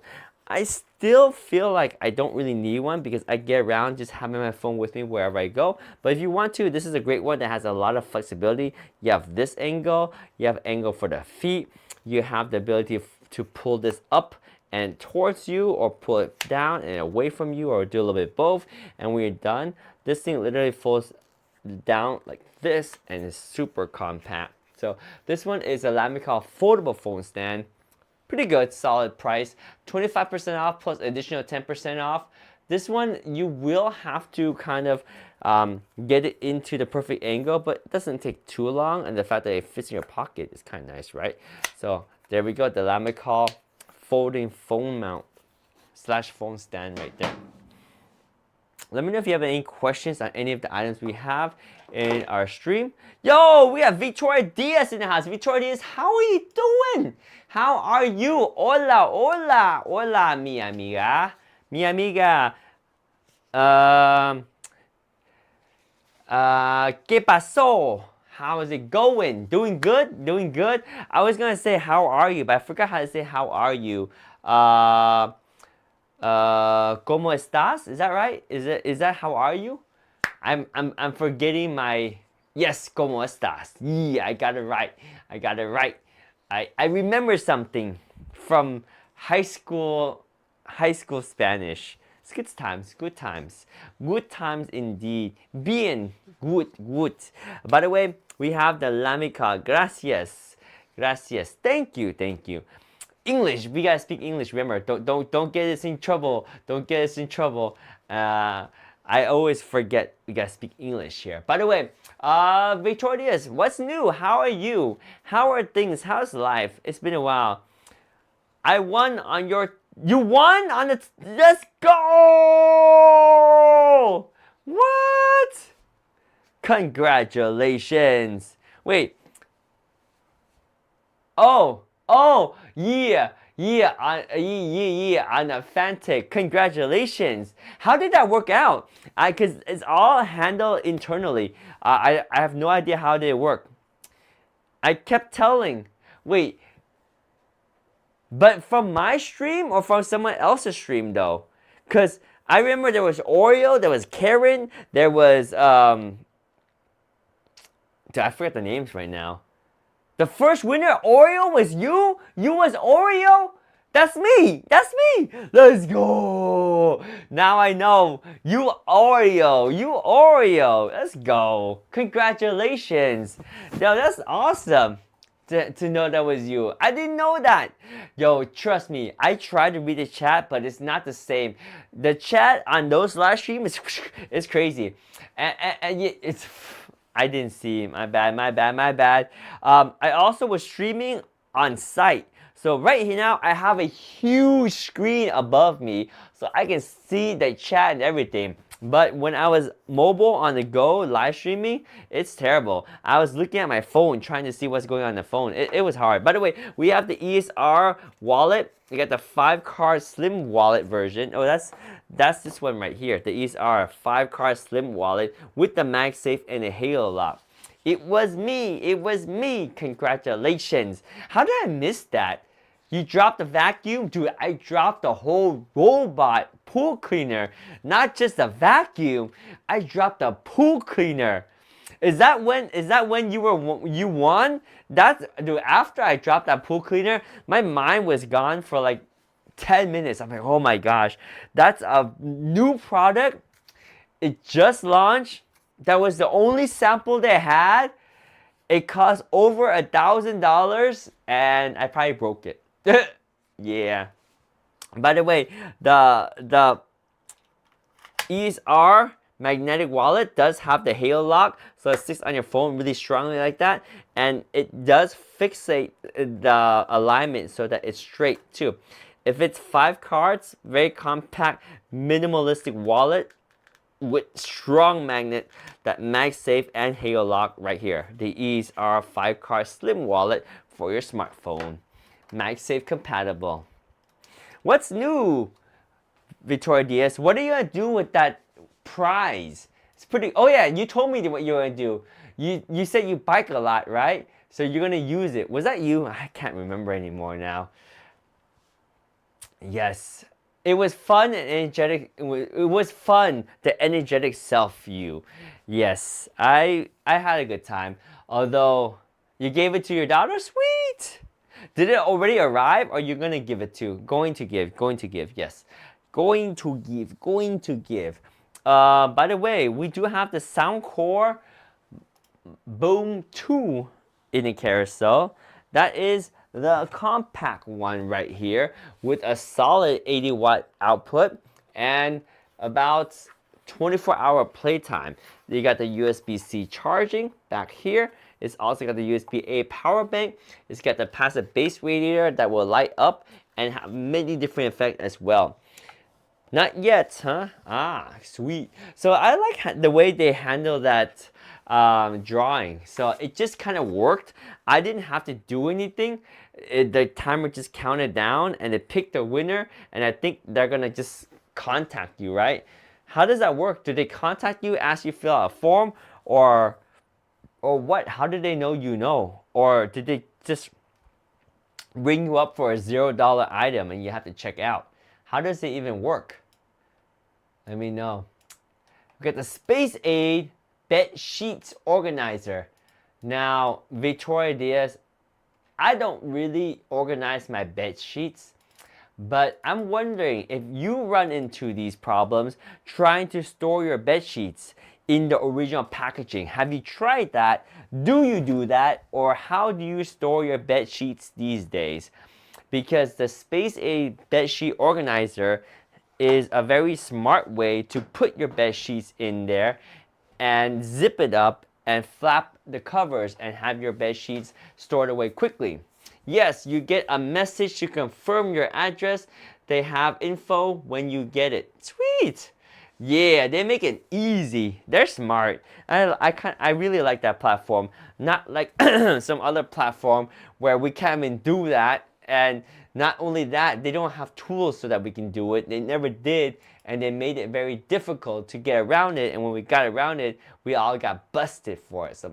I still feel like I don't really need one because I get around just having my phone with me wherever I go. But if you want to, this is a great one that has a lot of flexibility. You have this angle, you have angle for the feet, you have the ability to pull this up and towards you, or pull it down and away from you, or do a little bit both. And when you're done, this thing literally folds down like this and is super compact. So this one is a Lamicall foldable phone stand. Pretty good, solid price. 25% off plus additional 10% off. This one, you will have to kind of get it into the perfect angle, but it doesn't take too long. And the fact that it fits in your pocket is kind of nice, right? So there we go, the Lamicall folding phone mount / phone stand right there. Let me know if you have any questions on any of the items we have in our stream. Yo, we have Victoria Diaz in the house. Victoria Diaz, how are you doing? How are you? Hola, hola, hola, mi amiga. Mi amiga. ¿Qué pasó? How is it going? Doing good? Doing good? I was going to say, how are you? But I forgot how to say, how are you? ¿Cómo estás? Is that right? Is that how are you? I'm forgetting my yes, ¿cómo estás? Yeah, I got it right. I got it right. I remember something from high school Spanish. It's good times, good times. Good times indeed. Bien, good, good. By the way, we have the Lamica. Gracias. Gracias. Thank you, thank you. English. We gotta speak English. Remember, don't get us in trouble. Don't get us in trouble. I always forget we gotta speak English here. By the way, Victorious, what's new? How are you? How are things? How's life? It's been a while. I won on your. You won on the. Let's go! What? Congratulations. Wait, oh, yeah, on a Fantic. Congratulations. How did that work out? Cause it's all handled internally. I have no idea how they work. I kept telling. Wait, but from my stream or from someone else's stream though? Cause I remember there was Oreo, there was Karen, there was dude, I forget the names right now. The first winner, Oreo, was you? You was Oreo? That's me. That's me. Let's go. Now I know. You Oreo. You Oreo. Let's go. Congratulations. Yo, that's awesome to know that was you. I didn't know that. Yo, trust me. I tried to read the chat, but it's not the same. The chat on those live streams is crazy. And it's... I didn't see. My bad, my bad, my bad. I also was streaming on site. So right here now, I have a huge screen above me so I can see the chat and everything. But when I was mobile on the go live streaming, it's terrible. I was looking at my phone trying to see what's going on the phone. It was hard. By the way, we have the ESR wallet. You got the 5-card slim wallet version. Oh, that's this one right here. The ESR 5-card slim wallet with the MagSafe and a Halo lock. It was me. It was me. Congratulations. How did I miss that? You dropped the vacuum? Dude, I dropped the whole robot pool cleaner. Not just a vacuum. I dropped a pool cleaner. Is that when you won? That's dude, after I dropped that pool cleaner, my mind was gone for like 10 minutes. I'm like, oh my gosh. That's a new product. It just launched. That was the only sample they had. It cost over $1,000 and I probably broke it. Yeah. By the way, the ESR magnetic wallet does have the Halo lock, so it sticks on your phone really strongly like that, and it does fixate the alignment so that it's straight too. If it's 5 cards, very compact, minimalistic wallet with strong magnet, that MagSafe and Halo lock right here. The ESR 5-card slim wallet for your smartphone. MagSafe compatible. What's new, Victoria Diaz? What are you gonna do with that prize? It's pretty. Oh yeah, you told me what you're gonna do. You said you bike a lot, right? So you're gonna use it. Was that you? I can't remember anymore now. Yes, it was fun and energetic. It was fun. The energetic self you. Yes, I had a good time. Although you gave it to your daughter, sweet. Did it already arrive, or you're gonna give it to? Going to give. Yes, going to give. By the way, we do have the Soundcore Boom 2 in the carousel. That is the compact one right here with a solid 80-watt output and about 24-hour playtime. You got the USB-C charging back here. It's also got the USB-A power bank. It's got the passive bass radiator that will light up and have many different effects as well. Not yet, huh? Ah, sweet. So I like the way they handle that drawing. So it just kind of worked. I didn't have to do anything. The timer just counted down and it picked the winner. And I think they're gonna just contact you, right? How does that work? Do they contact you, ask you to fill out a form, or what? How did they know you know? Or did they just ring you up for a $0 item and you have to check out? How does it even work? Let me know. We got the Space Aid Bed Sheets Organizer. Now, Victoria Diaz, I don't really organize my bed sheets, but I'm wondering if you run into these problems trying to store your bed sheets in the original packaging. Have you tried that? Do you do that? Or how do you store your bed sheets these days? Because the Space Aid Bed Sheet Organizer is a very smart way to put your bed sheets in there and zip it up and flap the covers and have your bed sheets stored away quickly. Yes, you get a message to confirm your address. They have info when you get it. Sweet! Yeah, they make it easy. They're smart. I really like that platform. Not like some other platform where we can't even do that. And not only that, they don't have tools so that we can do it. They never did, and they made it very difficult to get around it. And when we got around it, we all got busted for it. So,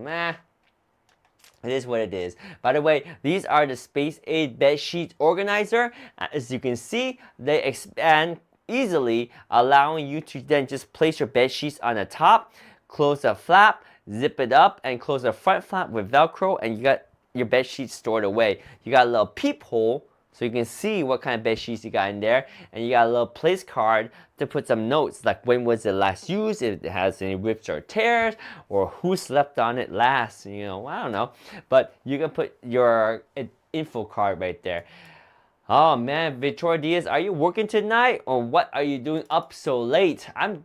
it is what it is. By the way, these are the Space Aid Bed Sheet Organizer. As you can see, they expand easily, allowing you to then just place your bed sheets on the top, close the flap, zip it up, and close the front flap with Velcro, and you got your bed sheets stored away. You got a little peephole so you can see what kind of bed sheets you got in there, and you got a little place card to put some notes like when was it last used, if it has any rips or tears, or who slept on it last. You know, I don't know, but you can put your info card right there. Oh man, Victoria Diaz, are you working tonight, or what are you doing up so late? I'm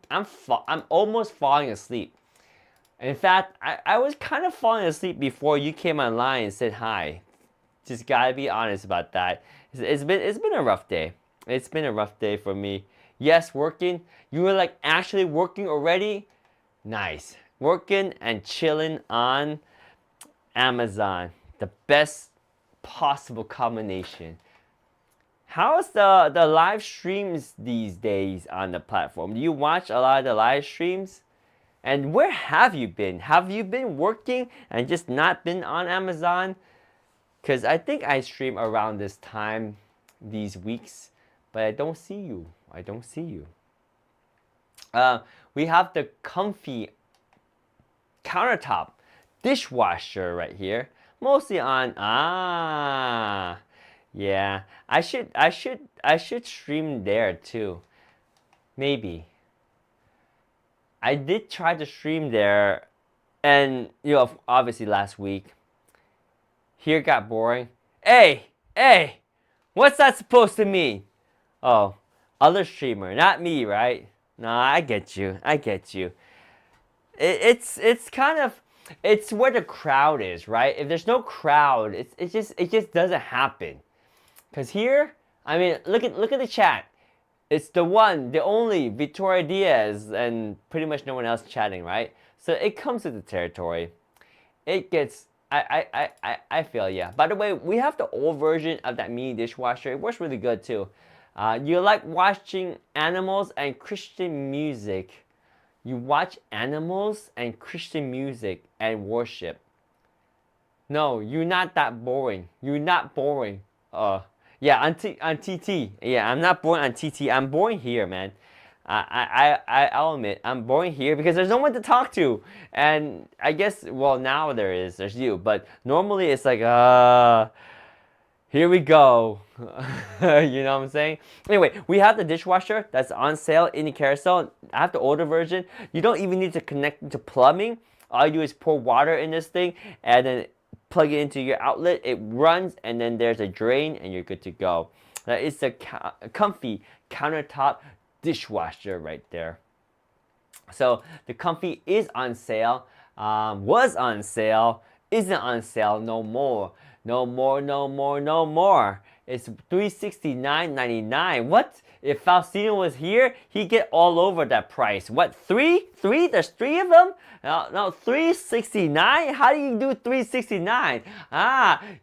almost falling asleep. In fact, I was kind of falling asleep before you came online and said hi. Just gotta be honest about that. It's been a rough day. It's been a rough day for me. Yes, working. You were like actually working already? Nice. Working and chilling on Amazon. The best possible combination. How's the live streams these days on the platform? Do you watch a lot of the live streams? And where have you been? Have you been working and just not been on Amazon? Because I think I stream around this time these weeks, but I don't see you. I don't see you. We have the comfy countertop dishwasher right here. Mostly on, yeah, I should stream there too. Maybe. I did try to stream there, and you know, obviously last week. Here got boring. Hey, what's that supposed to mean? Oh, other streamer, not me, right? No, I get you. I get you. It's kind of, it's where the crowd is, right? If there's no crowd, it just doesn't happen. Cause here, I mean, look at the chat. It's the one, the only Victoria Diaz, and pretty much no one else chatting, right? So it comes with the territory. It gets, I feel, yeah. By the way, we have the old version of that mini dishwasher. It works really good too. You like watching animals and Christian music. You watch animals and Christian music and worship. No, you're not that boring. You're not boring. Yeah, on TT. Yeah, I'm not boring on TT. I'm boring here, man. I'll admit, I'm boring here because there's no one to talk to. And I guess, well, now there is. There's you. But normally it's like, here we go. You know what I'm saying? Anyway, we have the dishwasher that's on sale in the carousel. I have the older version. You don't even need to connect it to plumbing. All you do is pour water in this thing and then plug it into your outlet. It runs, and then there's a drain, and you're good to go. That is the comfy countertop dishwasher right there. So the comfy is on sale. Was on sale. Isn't on sale no more. No more, no more, no more. It's $369.99. What? If Faustino was here, he'd get all over that price. What, three? There's three of them? No, $369? How do you do $369?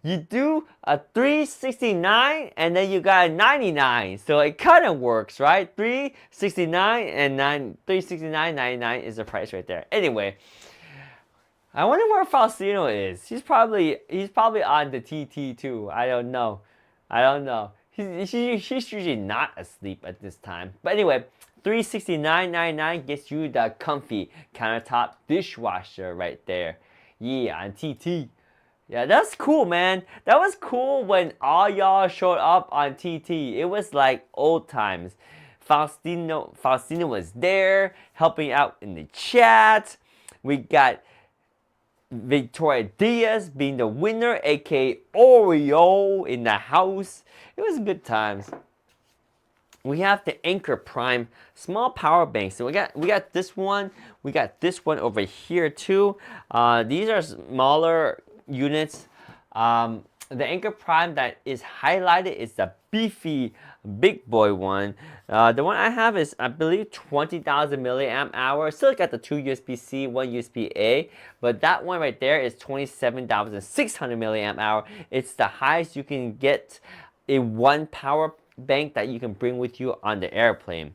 You do a $369 and then you got a $99. So it kind of works, right? $369 and $369.99 is the price right there. Anyway, I wonder where Faustino is. He's probably on the TT too. I don't know. He's usually not asleep at this time. But anyway, $369.99 gets you the comfy countertop dishwasher right there. Yeah, on TT. Yeah, that's cool, man. That was cool when all y'all showed up on TT. It was like old times. Faustino was there helping out in the chat. We got Victoria Diaz being the winner, aka Oreo, in the house. It was good times. We have the Anker Prime small power bank. So we got this one. We got this one over here too. These are smaller units. The Anker Prime that is highlighted is the beefy big boy one. The one I have is, I believe, 20,000 milliamp hour. Still got the 2 USB-C, 1 USB-A, but that one right there is 27,600 milliamp hour. It's the highest you can get in one power bank that you can bring with you on the airplane.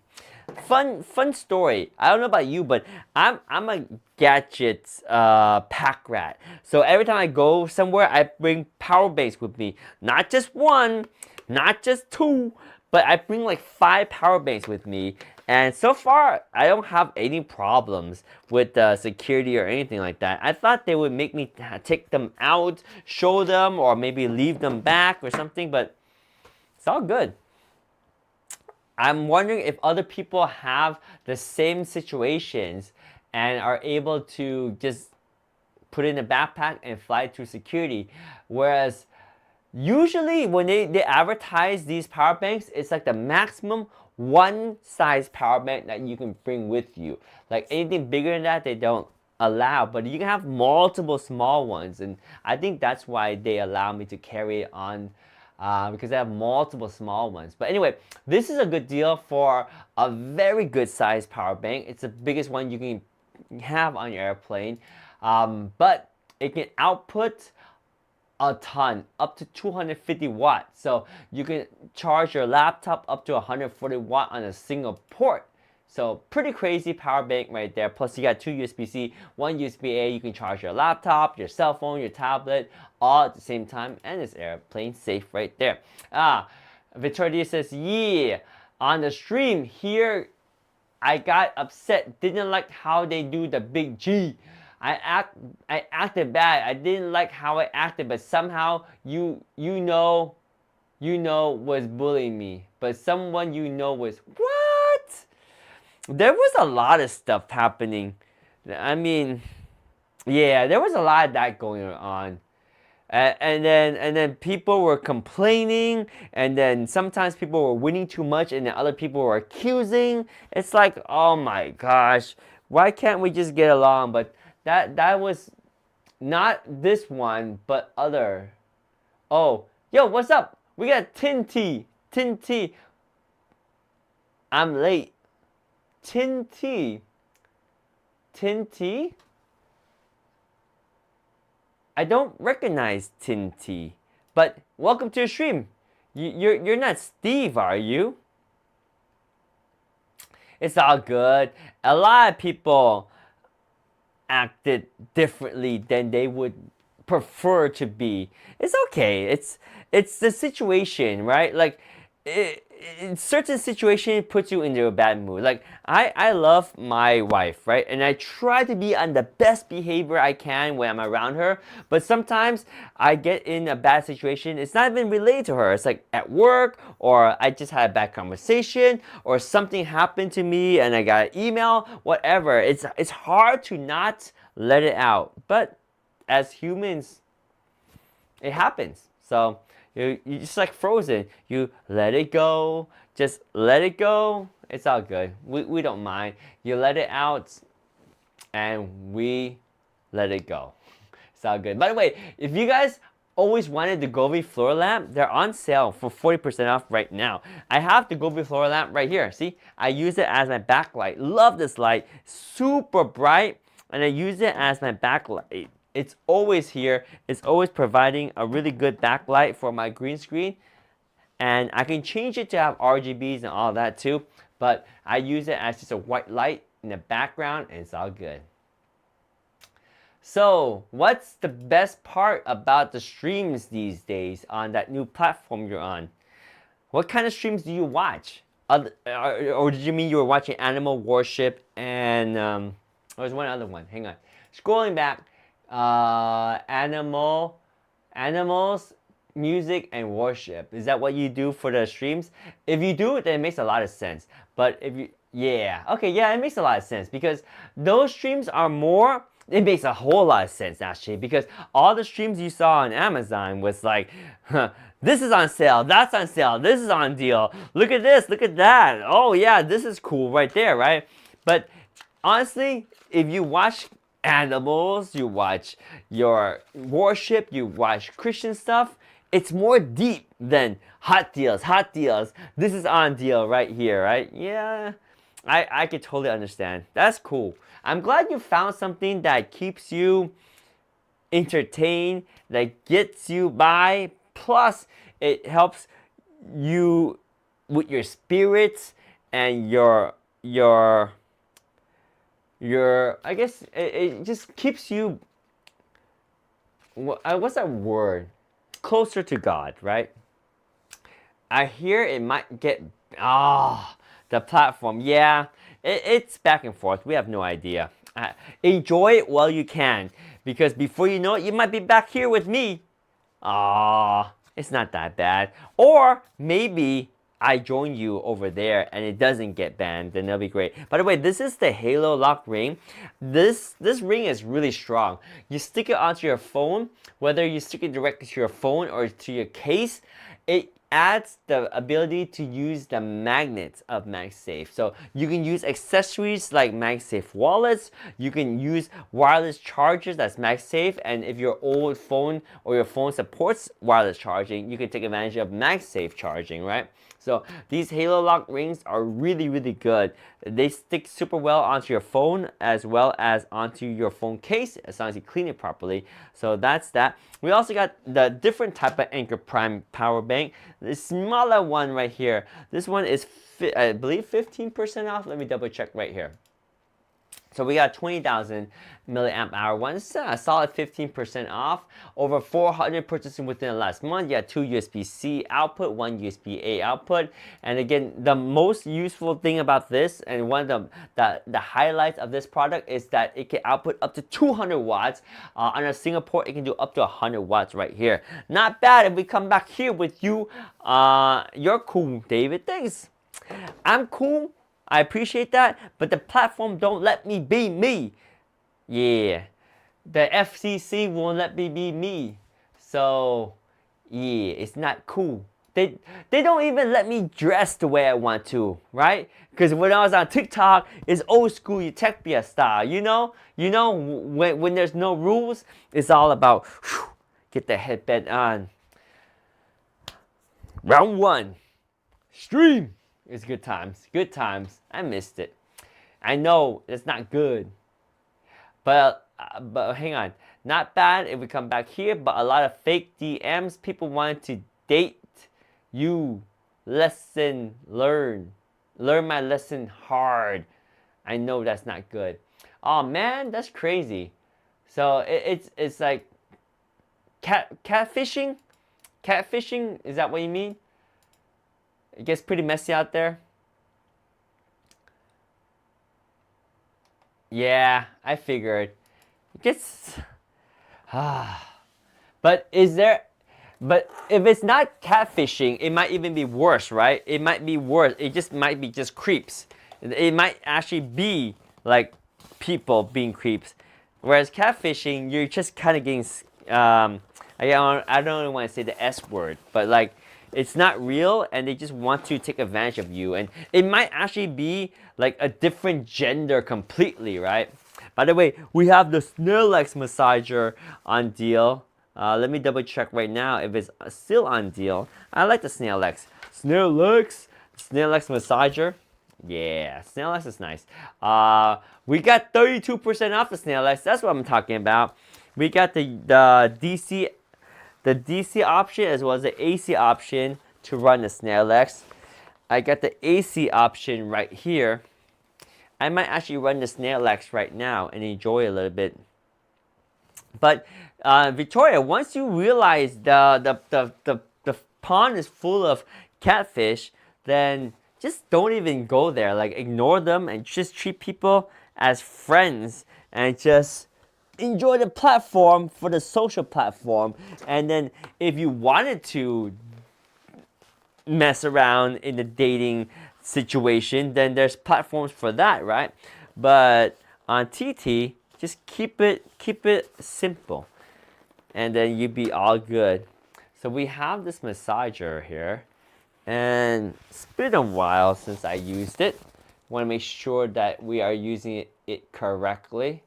Fun story. I don't know about you, but I'm a gadgets pack rat. So every time I go somewhere, I bring power banks with me. Not just one, not just two, but I bring like 5 power banks with me. And so far, I don't have any problems with security or anything like that. I thought they would make me take them out, show them, or maybe leave them back or something, but it's all good. I'm wondering if other people have the same situations and are able to just put it in a backpack and fly through security. Whereas usually when they advertise these power banks, it's like the maximum one size power bank that you can bring with you. Like anything bigger than that, they don't allow, but you can have multiple small ones. And I think that's why they allow me to carry it on because I have multiple small ones. But anyway, this is a good deal for a very good size power bank. It's the biggest one you can have on your airplane, but it can output a ton, up to 250 watts. So you can charge your laptop up to 140 watt on a single port. So pretty crazy power bank right there. Plus you got 2 USB-C, 1 USB-A. You can charge your laptop, your cell phone, your tablet, all at the same time. And it's airplane safe right there. Victoria says, yeah, on the stream here, I got upset. Didn't like how they do the big G. I acted bad. I didn't like how I acted, but somehow you know was bullying me. But someone you know was, what? There was a lot of stuff happening. I mean, yeah, there was a lot of that going on. And then people were complaining, and then sometimes people were winning too much, and then other people were accusing. It's like, oh my gosh, why can't we just get along? But that was not this one, but other. Oh, yo, what's up? We got Tin T. I'm late. Tin T. I don't recognize Tin T. But welcome to the stream. You're not Steve, are you? It's all good. A lot of people acted differently than they would prefer to be. It's okay. It's the situation, right? Like in certain situation puts you into a bad mood. Like I love my wife, right? And I try to be on the best behavior I can when I'm around her. But sometimes I get in a bad situation. It's not even related to her. It's like at work, or I just had a bad conversation, or something happened to me and I got an email, whatever. It's hard to not let it out. But as humans, it happens. So you just like Frozen. You let it go. Just let it go. It's all good. We don't mind. You let it out, and we let it go. It's all good. By the way, if you guys always wanted the Govee floor lamp, they're on sale for 40% off right now. I have the Govee floor lamp right here. See, I use it as my backlight. Love this light. Super bright, and I use it as my backlight. It's always here. It's always providing a really good backlight for my green screen. And I can change it to have RGBs and all that too. But I use it as just a white light in the background, and it's all good. So, what's the best part about the streams these days on that new platform you're on? What kind of streams do you watch? Or did you mean you were watching Animal Worship and there's one other one. Hang on. Scrolling back, animals, music, and worship. Is that what you do for the streams? If you do it, then it makes a lot of sense. But if you, yeah, okay, yeah, it makes a lot of sense because those streams are more. It makes a whole lot of sense actually because all the streams you saw on Amazon was like, this is on sale, that's on sale, this is on deal. Look at this, look at that. Oh yeah, this is cool right there, right? But honestly, if you watch animals, you watch your worship, you watch Christian stuff, it's more deep than hot deals, hot deals. This is on deal right here, right? Yeah, I could totally understand. That's cool. I'm glad you found something that keeps you entertained, that gets you by. Plus, it helps you with your spirits and your I guess it just keeps you, what's that word? Closer to God, right? I hear it might get, the platform, yeah, it's back and forth. We have no idea. Enjoy it while you can, because before you know it, you might be back here with me. It's not that bad. Or maybe I join you over there and it doesn't get banned, then that'll be great. By the way, this is the Halo Lock ring. This ring is really strong. You stick it onto your phone, whether you stick it directly to your phone or to your case, it adds the ability to use the magnets of MagSafe. So you can use accessories like MagSafe wallets, you can use wireless chargers that's MagSafe, and if your old phone or your phone supports wireless charging, you can take advantage of MagSafe charging, right? So these Halo Lock rings are really, really good. They stick super well onto your phone as well as onto your phone case as long as you clean it properly. So that's that. We also got the different type of Anker Prime power bank. The smaller one right here. This one is, I believe, 15% off. Let me double check right here. So we got 20,000 milliamp hour one. It's a solid 15% off. Over 400 purchasing within the last month. You got 2 USB-C output, 1 USB-A output. And again, the most useful thing about this, and one of the highlights of this product, is that it can output up to 200 watts. On a single port, it can do up to 100 watts right here. Not bad. If we come back here with you, you're cool, David. Thanks. I'm cool. I appreciate that, but the platform don't let me be me. Yeah, the FCC won't let me be me. So, yeah, it's not cool. They don't even let me dress the way I want to, right? Because when I was on TikTok, it's old school Utopia style, you know? When there's no rules, it's all about, get the headband on. Round 1, stream. It's good times. Good times. I missed it. I know it's not good. But hang on. Not bad if we come back here, but a lot of fake DMs. People wanted to date you. Lesson learn. Learn my lesson hard. I know that's not good. Oh man, that's crazy. So it's like catfishing? Catfishing? Is that what you mean? It gets pretty messy out there. Yeah, I figured. It gets... But is there... But if it's not catfishing, it might even be worse, right? It might be worse. It just might be just creeps. It might actually be like people being creeps. Whereas catfishing, you're just kind of getting... I don't want to say the S word, but like... It's not real, and they just want to take advantage of you. And it might actually be like a different gender completely, right? By the way, we have the Snarlex massager on deal. Let me double check right now if it's still on deal. I like the Snarlex. Snarlex massager. Yeah, Snarlex is nice. We got 32% off the Snarlex. That's what I'm talking about. We got the DC option as well as the AC option to run the Snarlex. I got the AC option right here. I might actually run the Snarlex right now and enjoy a little bit. But Victoria, once you realize the pond is full of catfish, then just don't even go there. Like, ignore them and just treat people as friends and just enjoy the platform for the social platform. And then if you wanted to mess around in the dating situation, then there's platforms for that, right? But on TT, just keep it simple, and then you'd be all good. So we have this massager here, and it's been a while since I used it. Want to make sure that we are using it correctly.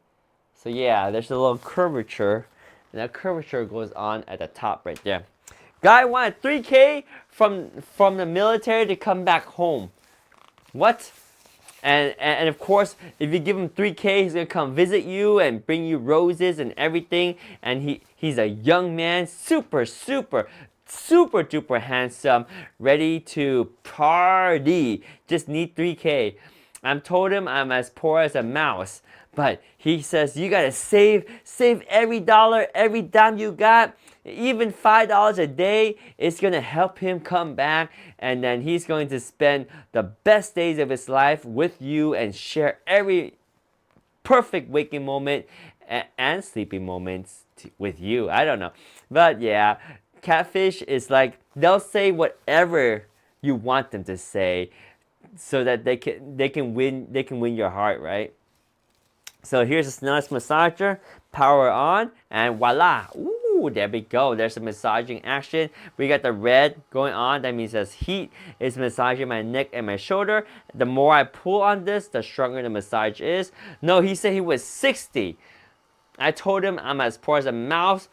So yeah, there's a little curvature, and that curvature goes on at the top right there. Guy wanted 3K from the military to come back home. What? And of course, if you give him 3K, he's gonna come visit you and bring you roses and everything. And he's a young man, super duper handsome, ready to party. Just need 3K. I'm told him I'm as poor as a mouse, but he says you gotta save every dollar, every dime you got. Even $5 a day is gonna help him come back, and then he's going to spend the best days of his life with you and share every perfect waking moment and sleeping moments with you. I don't know, but yeah, catfish is like they'll say whatever you want them to say, so that they can win your heart, right? So here's a snus massager, power on, and voila! Ooh, there we go. There's a massaging action. We got the red going on. That means there's heat. It's massaging my neck and my shoulder. The more I pull on this, the stronger the massage is. No, he said he was 60. I told him I'm as poor as a mouse,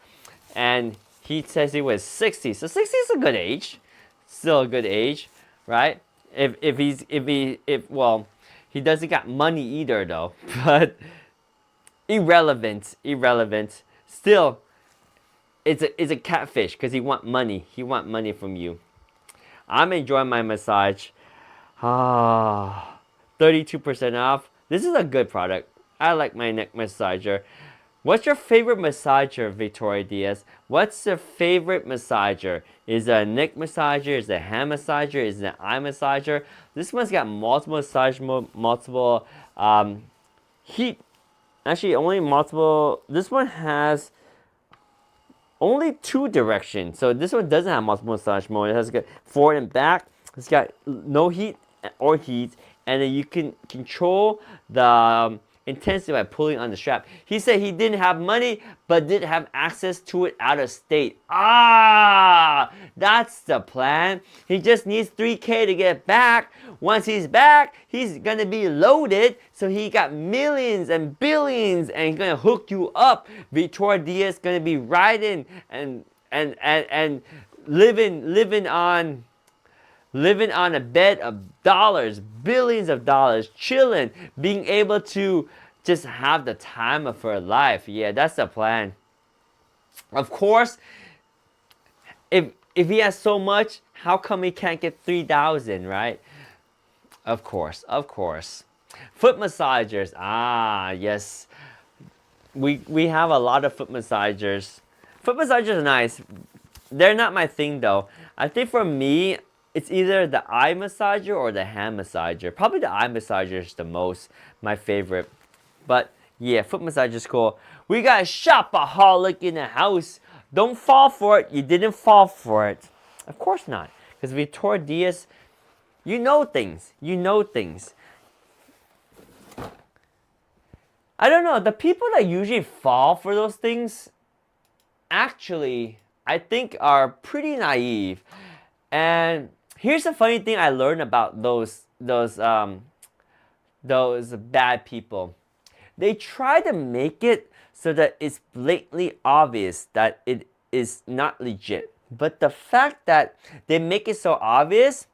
and he says he was 60. So 60 is a good age. Still a good age, right? Well, he doesn't got money either though. But irrelevant. Still, it's a catfish because he want money. He want money from you. I'm enjoying my massage. 32% off. This is a good product. I like my neck massager. What's your favorite massager, Victoria Diaz? What's your favorite massager? Is it a neck massager? Is it a hand massager? Is it an eye massager? This one's got multiple massage multiple heat. Actually, only multiple. This one has only 2 directions. So this one doesn't have multiple massage mode. It has got forward and back. It's got no heat or heat, and then you can control the intensity by pulling on the strap. He said he didn't have money, but did have access to it out of state. That's the plan. He just needs 3K to get back. Once he's back, he's gonna be loaded, so he got millions and billions, and he's gonna hook you up. Victoria Diaz gonna be riding and living on a bed of dollars, billions of dollars, chilling, being able to just have the time of her life. Yeah, that's the plan. Of course, if he has so much, how come he can't get 3,000, right? Of course. Foot massagers. Yes. We have a lot of foot massagers. Foot massagers are nice. They're not my thing though. I think for me, it's either the eye massager or the hand massager. Probably the eye massager is the most my favorite. But yeah, foot massage is cool. We got a shopaholic in the house. Don't fall for it. You didn't fall for it. Of course not. Because Victoria Diaz, you know things. I don't know. The people that usually fall for those things, actually, I think are pretty naive. And here's the funny thing I learned about those bad people. They try to make it so that it's blatantly obvious that it is not legit. But the fact that they make it so obvious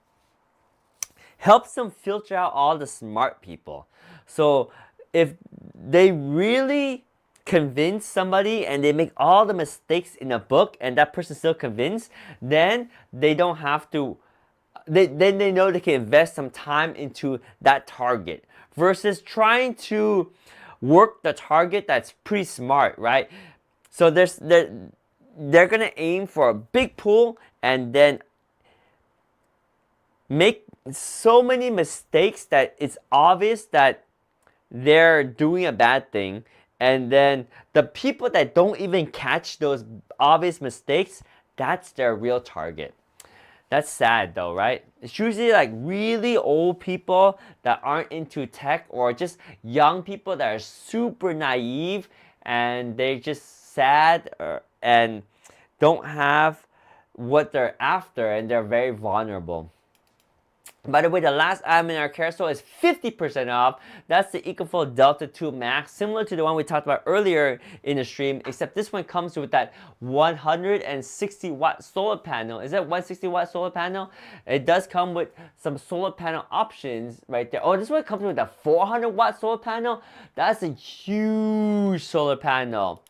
helps them filter out all the smart people. So if they really convince somebody and they make all the mistakes in a book and that person's still convinced, then they don't have to, then they know they can invest some time into that target versus trying to work the target that's pretty smart, right? So they're gonna aim for a big pool, and then make so many mistakes that it's obvious that they're doing a bad thing, and then the people that don't even catch those obvious mistakes, that's their real target. That's sad though, right? It's usually like really old people that aren't into tech, or just young people that are super naive and they're just sad, and don't have what they're after, and they're very vulnerable. By the way, the last item in our carousel is 50% off. That's the EcoFlow Delta 2 Max, similar to the one we talked about earlier in the stream, except this one comes with that 160 watt solar panel. Is that 160 watt solar panel? It does come with some solar panel options right there. Oh, this one comes with a 400 watt solar panel. That's a huge solar panel.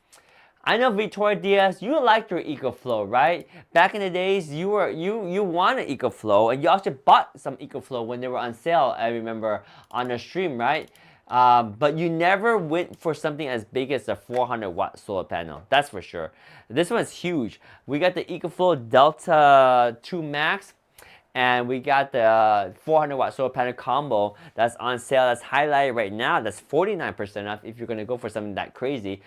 I know, Victoria Diaz, you liked your EcoFlow, right? Back in the days, you wanted EcoFlow, and you also bought some EcoFlow when they were on sale. I remember on the stream, right? But you never went for something as big as a 400 watt solar panel. That's for sure. This one's huge. We got the EcoFlow Delta 2 Max. And we got the 400 watt solar panel combo that's on sale. That's highlighted right now. That's 49% off if you're going to go for something that crazy.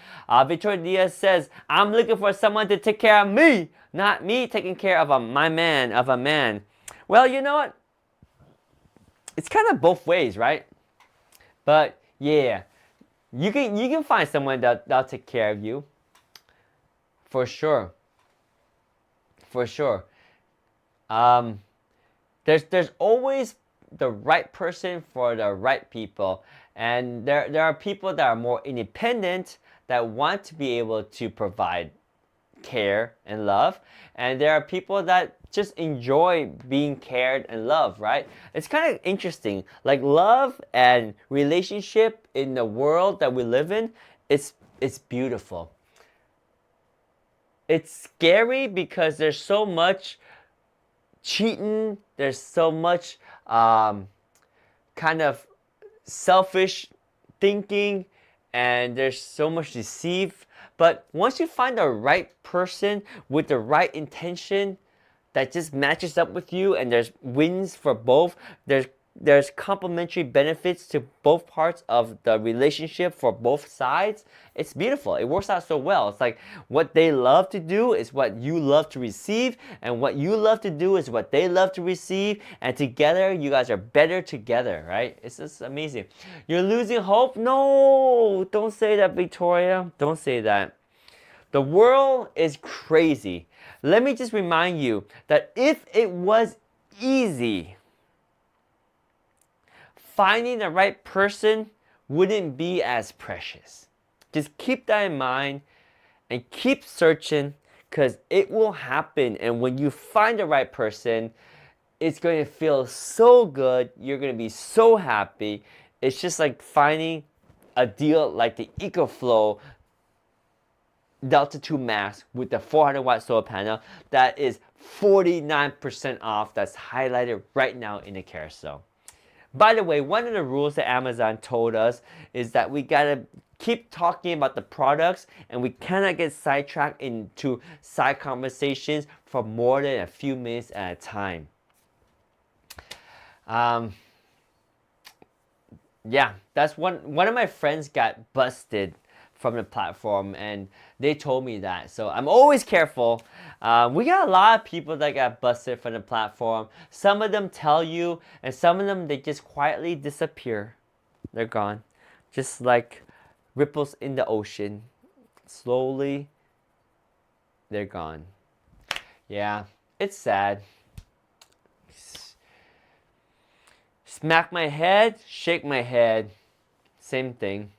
Victoria Diaz says, I'm looking for someone to take care of me, not me taking care of a man. Well, you know what? It's kind of both ways, right? But yeah, you can find someone that'll take care of you. For sure. For sure. There's always the right person for the right people, and there are people that are more independent that want to be able to provide care and love, and there are people that just enjoy being cared and loved, right? It's kind of interesting, like love and relationship in the world that we live in. It's beautiful. It's scary because there's so much cheating, there's so much kind of selfish thinking, and there's so much deceit. But once you find the right person with the right intention that just matches up with you, and there's wins for both, there's complementary benefits to both parts of the relationship for both sides. It's beautiful. It works out so well. It's like what they love to do is what you love to receive, and what you love to do is what they love to receive, and together you guys are better together, right? It's just amazing. You're losing hope? No, don't say that, Victoria. Don't say that. The world is crazy. Let me just remind you that if it was easy, finding the right person wouldn't be as precious. Just keep that in mind and keep searching, because it will happen. And when you find the right person, it's going to feel so good. You're going to be so happy. It's just like finding a deal like the EcoFlow Delta 2 Max with the 400 watt solar panel that is 49% off. That's highlighted right now in the carousel. By the way, one of the rules that Amazon told us is that we gotta keep talking about the products, and we cannot get sidetracked into side conversations for more than a few minutes at a time. Yeah, that's one of my friends got busted from the platform, and they told me that. So I'm always careful. We got a lot of people that got busted from the platform. Some of them tell you, and some of them, they just quietly disappear. They're gone. Just like ripples in the ocean. Slowly, they're gone. Yeah, it's sad. Smack my head, shake my head. Same thing.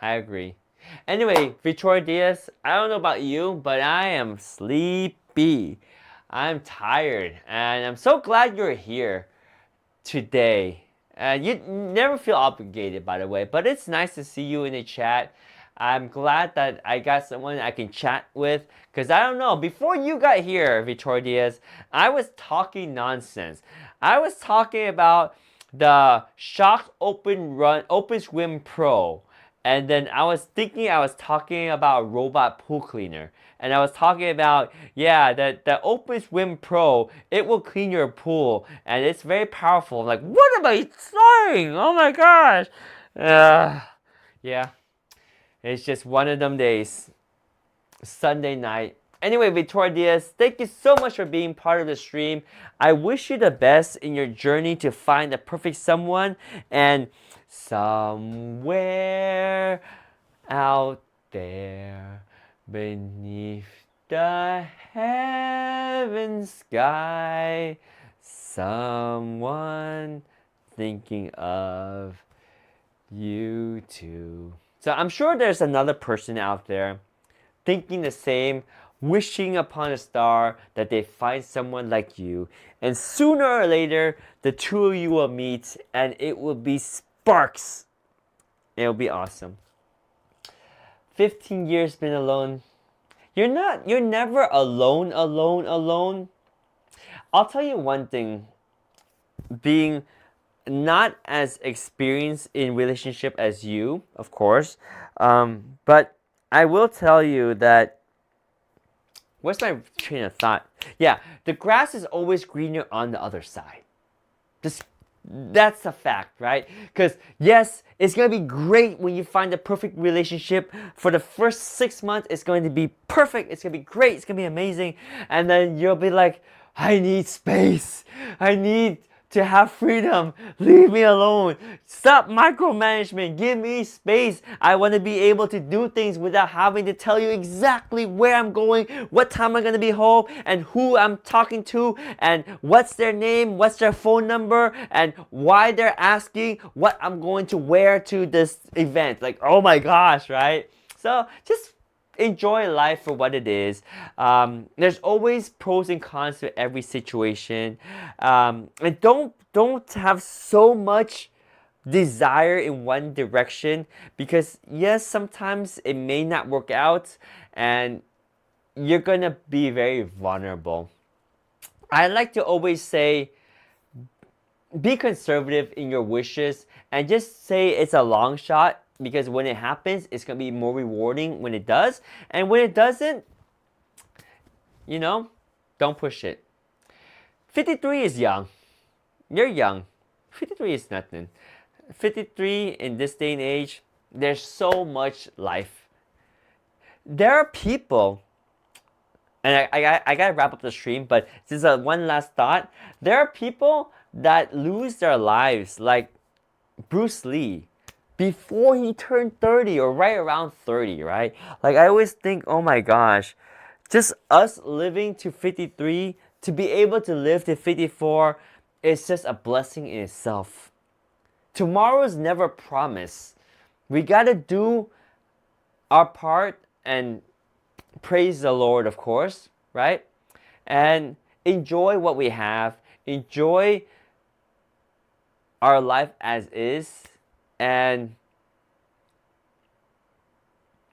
I agree. Anyway, Victoria Diaz, I don't know about you, but I am sleepy. I'm tired, and I'm so glad you're here today. You never feel obligated, by the way, but it's nice to see you in the chat. I'm glad that I got someone I can chat with, because I don't know, before you got here, Victoria Diaz, I was talking nonsense. I was talking about the Shox Open Swim Pro, And then I was thinking I was talking about a robot pool cleaner. And I was talking about, yeah, that the Open Swim Pro, it will clean your pool. And it's very powerful. I'm like, what am I saying? Oh my gosh. Yeah, it's just one of them days. Sunday night. Anyway, Victoria Diaz, thank you so much for being part of the stream. I wish you the best in your journey to find the perfect someone. And somewhere out there beneath the heaven sky, someone thinking of you too. So I'm sure there's another person out there thinking the same, wishing upon a star that they find someone like you. And sooner or later, the two of you will meet and it will be sparks. It'll be awesome. 15 years been alone. You're never alone. I'll tell you one thing. Being not as experienced in relationship as you, of course, but I will tell you that, where's my train of thought? Yeah, the grass is always greener on the other side. That's a fact, right? Because yes, it's going to be great when you find the perfect relationship. For the first 6 months, it's going to be perfect. It's going to be great. It's going to be amazing. And then you'll be like, I need space. I need to have freedom. Leave me alone. Stop micromanagement. Give me space. I want to be able to do things without having to tell you exactly where I'm going, what time I'm going to be home, and who I'm talking to, and what's their name, what's their phone number, and why they're asking what I'm going to wear to this event. Like, oh my gosh, right? So just enjoy life for what it is. There's always pros and cons to every situation, and don't have so much desire in one direction, because yes, sometimes it may not work out, and you're gonna be very vulnerable. I like to always say, be conservative in your wishes and just say it's a long shot, because when it happens, it's going to be more rewarding when it does. And when it doesn't, don't push it. 53 is young. You're young. 53 is nothing. 53 in this day and age, there's so much life. There are people, and I got to wrap up the stream, but this is one last thought. There are people that lose their lives, like Bruce Lee, before he turned 30 or right around 30, right? Like, I always think, oh my gosh, just us living to 53, to be able to live to 54 is just a blessing in itself. Tomorrow's never promised. We gotta do our part and praise the Lord, of course, right? And enjoy what we have. Enjoy our life as is. And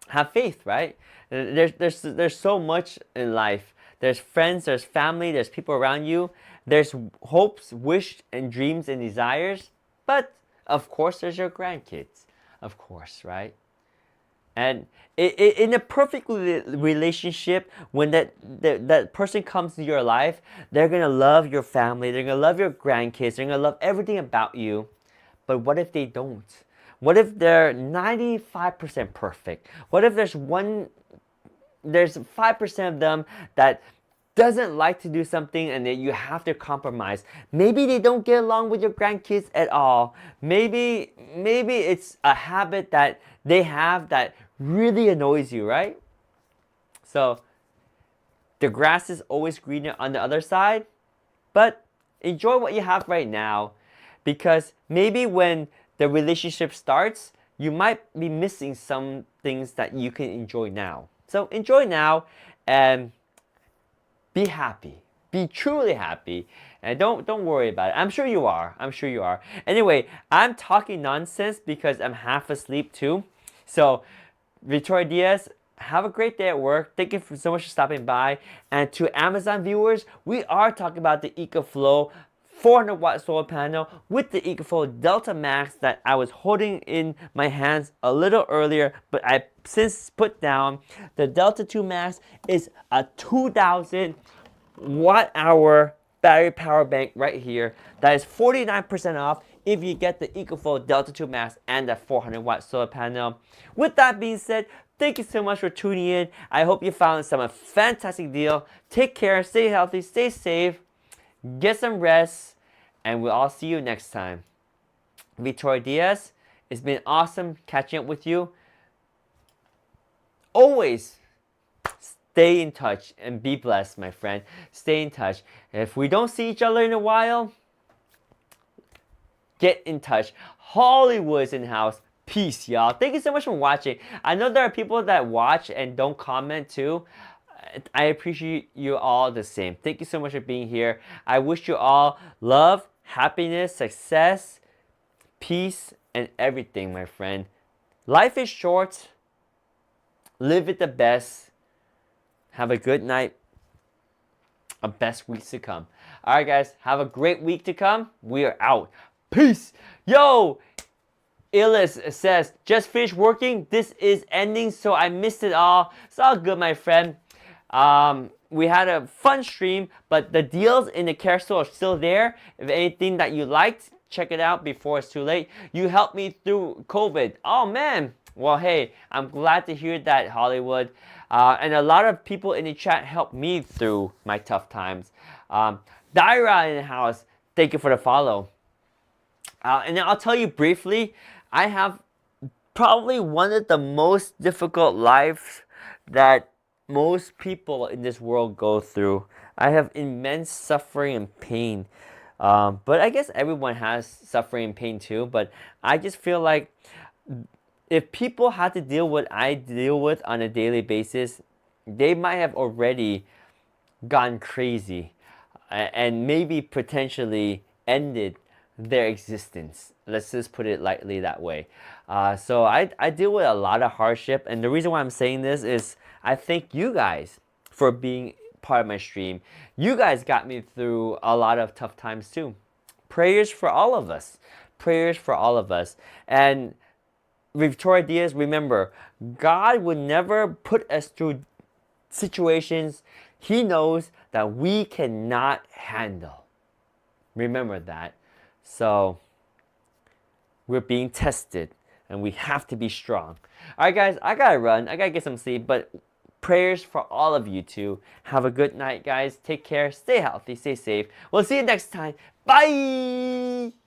have faith, right? There's so much in life. There's friends, there's family, there's people around you. There's hopes, wish, and dreams and desires. But of course, there's your grandkids, of course, right? And in a perfect relationship, when that person comes to your life, they're gonna love your family, they're gonna love your grandkids, they're gonna love everything about you. But what if they don't? What if they're 95% perfect? What if there's 5% of them that doesn't like to do something and that you have to compromise? Maybe they don't get along with your grandkids at all. Maybe it's a habit that they have that really annoys you, right? So the grass is always greener on the other side, but enjoy what you have right now. Because maybe when the relationship starts, you might be missing some things that you can enjoy now. So enjoy now and be happy. Be truly happy. And don't worry about it. I'm sure you are. Anyway, I'm talking nonsense because I'm half asleep too. So, Victoria Diaz, have a great day at work. Thank you so much for stopping by. And to Amazon viewers, we are talking about the EcoFlow 400-watt solar panel with the EcoFlow Delta Max that I was holding in my hands a little earlier, but I since put down. The Delta 2 Max is a 2,000 watt hour battery power bank right here. That is 49% off if you get the EcoFlow Delta 2 Max and the 400-watt solar panel. With that being said, thank you so much for tuning in. I hope you found some fantastic deal. Take care, stay healthy, stay safe, get some rest, and we'll all see you next time. Victoria Diaz, it's been awesome catching up with you. Always stay in touch and be blessed, my friend. Stay in touch. If we don't see each other in a while, get in touch. Hollywood's in house. Peace, y'all. Thank you so much for watching. I know there are people that watch and don't comment too. I appreciate you all the same. Thank you so much for being here. I wish you all love, happiness, success, peace, and everything, my friend. Life is short. Live it the best. Have a good night. A best weeks to come. Alright, guys. Have a great week to come. We are out. Peace. Yo! Illis says, just finished working. This is ending, so I missed it all. It's all good, my friend. We had a fun stream, but the deals in the carousel are still there. If anything that you liked, check it out before it's too late. You helped me through COVID. Oh, man. Well, hey, I'm glad to hear that, Hollywood. And a lot of people in the chat helped me through my tough times. Daira in the house, thank you for the follow. And I'll tell you briefly, I have probably one of the most difficult lives that most people in this world go through. I have immense suffering and pain. But I guess everyone has suffering and pain too. But I just feel like if people had to deal with what I deal with on a daily basis, they might have already gone crazy and maybe potentially ended their existence. Let's just put it lightly that way. So I deal with a lot of hardship, and the reason why I'm saying this is I thank you guys for being part of my stream. You guys got me through a lot of tough times too. Prayers for all of us. Prayers for all of us. And Victoria Diaz, remember, God would never put us through situations He knows that we cannot handle. Remember that. So, we're being tested, and we have to be strong. Alright guys, I gotta run. I gotta get some sleep, but prayers for all of you too. Have a good night, guys. Take care. Stay healthy. Stay safe. We'll see you next time. Bye!